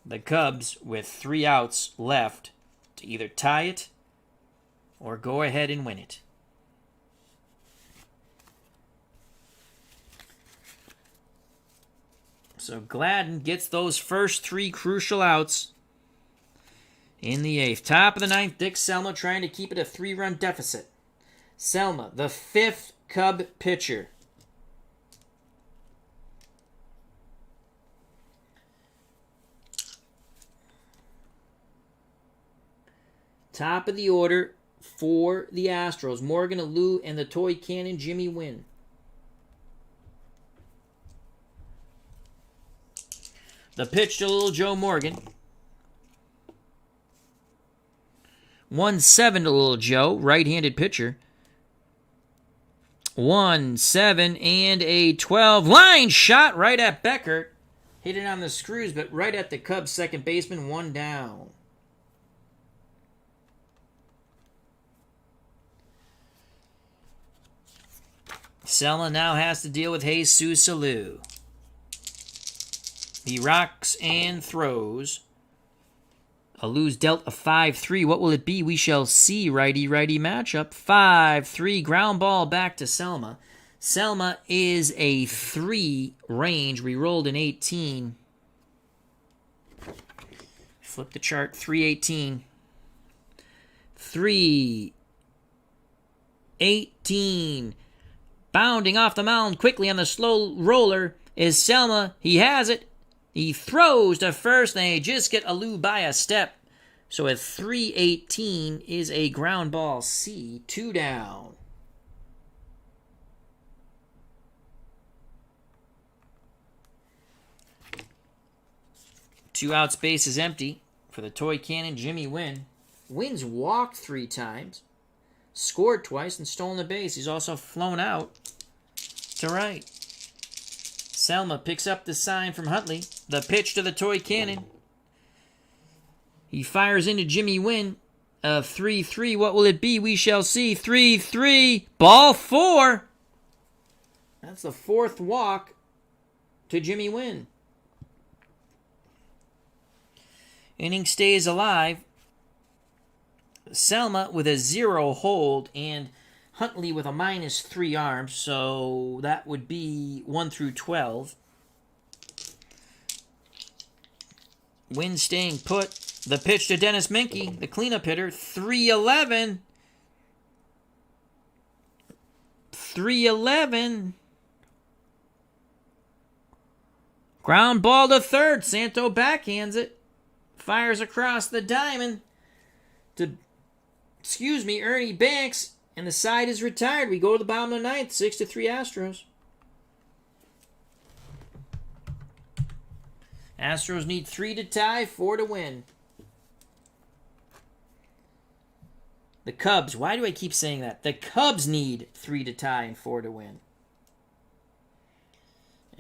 The Cubs with 3 outs left to either tie it or go ahead and win it. So Gladden gets those first 3 crucial outs in the 8th. Top of the 9th, Dick Selma trying to keep it a 3-run deficit. Selma, the 5th Cub pitcher. Top of the order for the Astros. Morgan Alou and the toy cannon, Jimmy Wynn. The pitch to little Joe Morgan. 1-7 to little Joe, right-handed pitcher. 1-7 and a 12. Line shot right at Beckert. Hit it on the screws, but right at the Cubs' second baseman, 1 down. Selma now has to deal with Jesus Alou. He rocks and throws. Alou's dealt a 5-3. What will it be? We shall see. Righty-righty matchup. 5-3. Ground ball back to Selma. Selma is a 3 range. We rolled an 18. Flip the chart. 318. 318. Bounding off the mound quickly on the slow roller is Selma. He has it. He throws to first, and they just get Alou by a step. So a 318 is a ground ball C. 2 down. Two outs, base is empty for the toy cannon, Jimmy Wynn. Wynn's walked 3 times. Scored twice and stolen a base. He's also flown out to right. Selma picks up the sign from Huntley. The pitch to the toy cannon. He fires into Jimmy Wynn. 3-3. What will it be? We shall see. 3-3. Ball 4. That's the 4th walk to Jimmy Wynn. Inning stays alive. Selma with a 0 hold and Huntley with a -3 arms, so that would be 1 through 12. Wynn staying put. The pitch to Dennis Menke, the cleanup hitter, 3-11. 3-11. Ground ball to third. Santo backhands it. Fires across the diamond to, Ernie Banks. And the side is retired. We go to the bottom of the 9th. 6-3 Astros. Astros need 3 to tie, 4 to win. The Cubs. Why do I keep saying that? The Cubs need 3 to tie and 4 to win.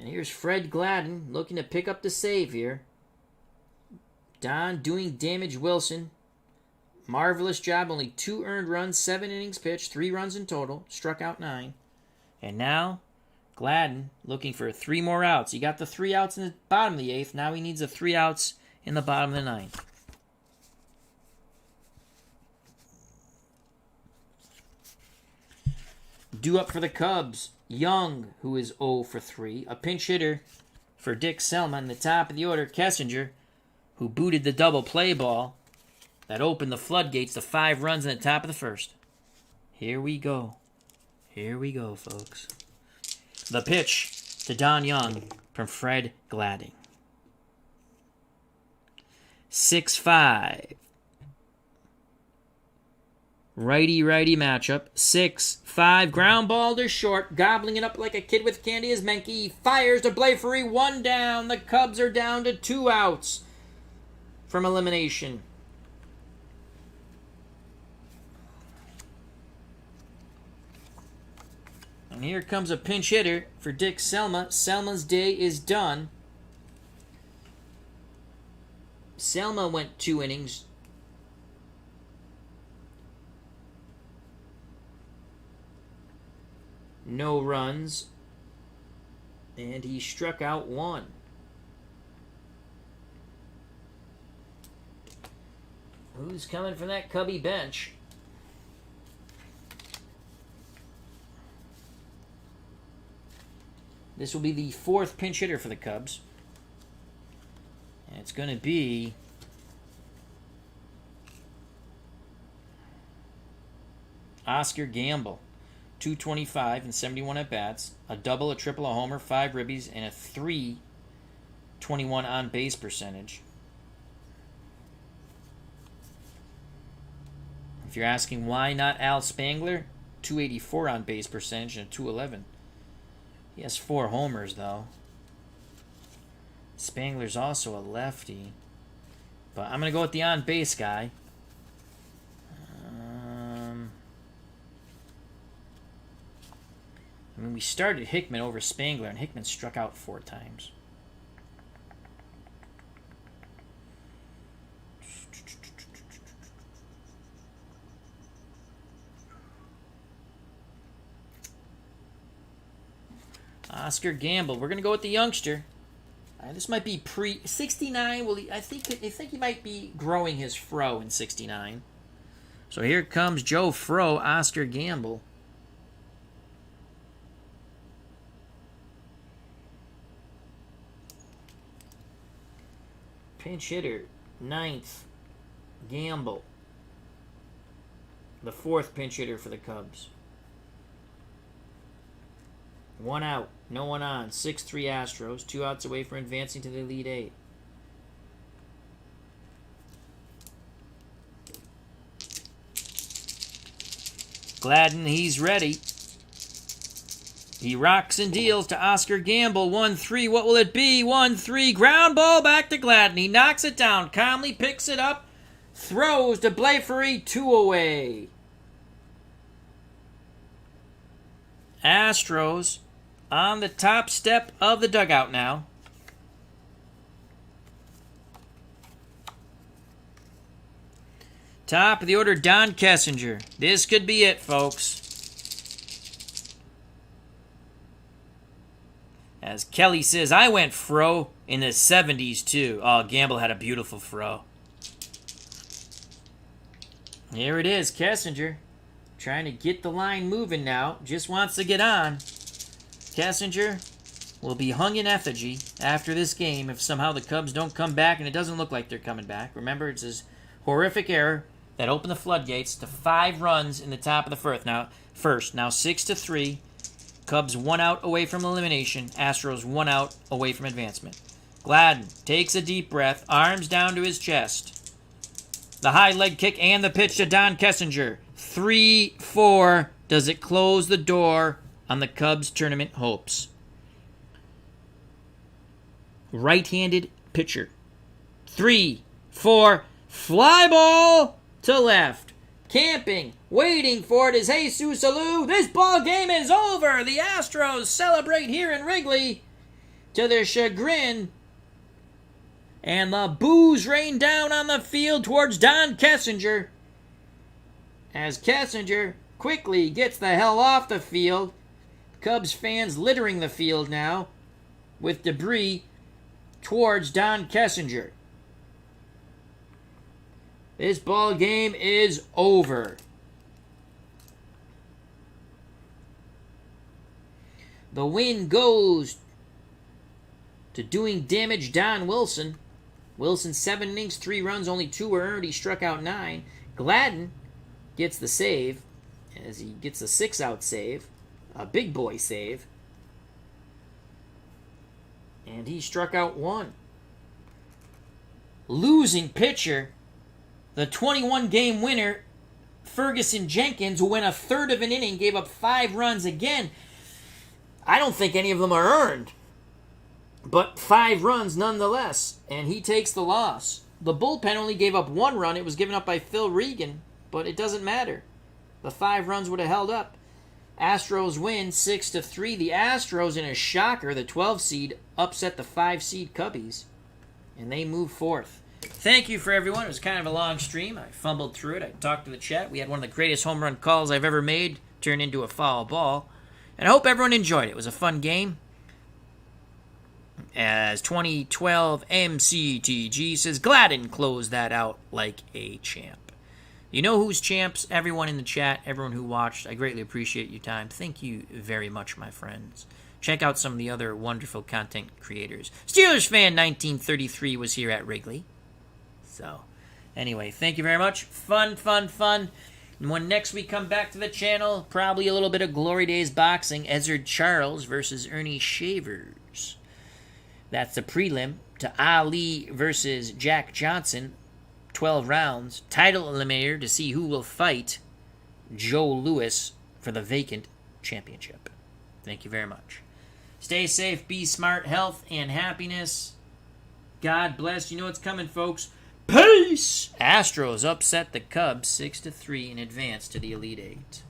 And here's Fred Gladden looking to pick up the save here. Don doing damage Wilson. Marvelous job. Only 2 earned runs, 7 innings pitched, 3 runs in total. Struck out 9. And now, Gladden looking for 3 more outs. He got the 3 outs in the bottom of the 8th. Now he needs the 3 outs in the bottom of the 9th. Due up for the Cubs, Young, who is 0 for 3. A pinch hitter for Dick Selma. In the top of the order, Kessinger, who booted the double play ball that opened the floodgates to 5 runs in the top of the 1st. Here we go. Here we go, folks. The pitch to Don Young from Fred Gladden. 6-5. Righty-righty matchup. 6-5. Ground ball to short. Gobbling it up like a kid with candy is Menke. He fires to Blafery. 1 down. The Cubs are down to 2 outs from elimination. And here comes a pinch hitter for Dick Selma. Selma's day is done. Selma went 2 innings. No runs. And he struck out 1. Who's coming from that Cubby bench? This will be the 4th pinch hitter for the Cubs. And it's going to be Oscar Gamble. 225 and 71 at-bats. A double, a triple, a homer, 5 ribbies, and a 321 on-base percentage. If you're asking why not Al Spangler, 284 on-base percentage and a 211. He has 4 homers, though. Spangler's also a lefty. But I'm going to go with the on-base guy. We started Hickman over Spangler, and Hickman struck out 4 times. Oscar Gamble. We're going to go with the youngster. This might be pre-69. Well, I think he might be growing his fro in 69. So here comes Joe Fro, Oscar Gamble. Pinch hitter, 9th, Gamble. The 4th pinch hitter for the Cubs. 1 out, no one on. 6-3 Astros. 2 outs away from advancing to the Elite 8. Gladden, he's ready. He rocks and deals to Oscar Gamble. 1-3. What will it be? 1-3. Ground ball back to Gladden. He knocks it down. Calmly picks it up. Throws to Blafery. 2 away. Astros on the top step of the dugout now. Top of the order, Don Kessinger. This could be it, folks. As Kelly says, I went fro in the 70s too. Oh, Gamble had a beautiful fro. Here it is, Kessinger. Trying to get the line moving now. Just wants to get on. Kessinger will be hung in effigy after this game if somehow the Cubs don't come back, and it doesn't look like they're coming back. Remember, it's his horrific error that opened the floodgates to 5 runs in the top of the first. Now 6-3. Cubs 1 out away from elimination. Astros 1 out away from advancement. Gladden takes a deep breath, arms down to his chest. The high leg kick and the pitch to Don Kessinger. 3-4. Does it close the door on the Cubs' tournament hopes? Right-handed pitcher. 3-4. Fly ball to left. Camping, waiting for it is Jesus Alou. This ball game is over. The Astros celebrate here in Wrigley to their chagrin. And the boos rain down on the field towards Don Kessinger. As Kessinger quickly gets the hell off the field. Cubs fans littering the field now with debris towards Don Kessinger. This ball game is over. The win goes to doing damage Don Wilson. Wilson 7 innings, 3 runs, only 2 were earned. He struck out 9. Gladden gets the save as he gets a 6-out save. A big boy save. And he struck out 1. Losing pitcher, the 21-game winner, Jenkins, who went a third of an inning, gave up 5 runs again. I don't think any of them are earned, but 5 runs nonetheless, and he takes the loss. The bullpen only gave up 1 run. It was given up by Phil Regan, but it doesn't matter. The 5 runs would have held up. Astros win 6-3. The Astros, in a shocker, the 12 seed, upset the 5 seed Cubbies, and they move forth. Thank you for everyone. It was kind of a long stream. I fumbled through it. I talked to the chat. We had one of the greatest home run calls I've ever made turn into a foul ball. And I hope everyone enjoyed it. It was a fun game. As 2012 MCTG says, Gladden closed that out like a champ. You know who's champs? Everyone in the chat, everyone who watched. I greatly appreciate your time. Thank you very much, my friends. Check out some of the other wonderful content creators. Steelers fan 1933 was here at Wrigley. So, anyway, thank you very much. Fun. And when next we come back to the channel, probably a little bit of Glory Days boxing. Ezzard Charles versus Ernie Shavers. That's the prelim to Ali versus Jack Johnson. 12 rounds. Title eliminator to see who will fight Joe Louis for the vacant championship. Thank you very much. Stay safe, be smart, health, and happiness. God bless. You know what's coming, folks. Peace! Astros upset the Cubs 6-3 in advance to the Elite Eight.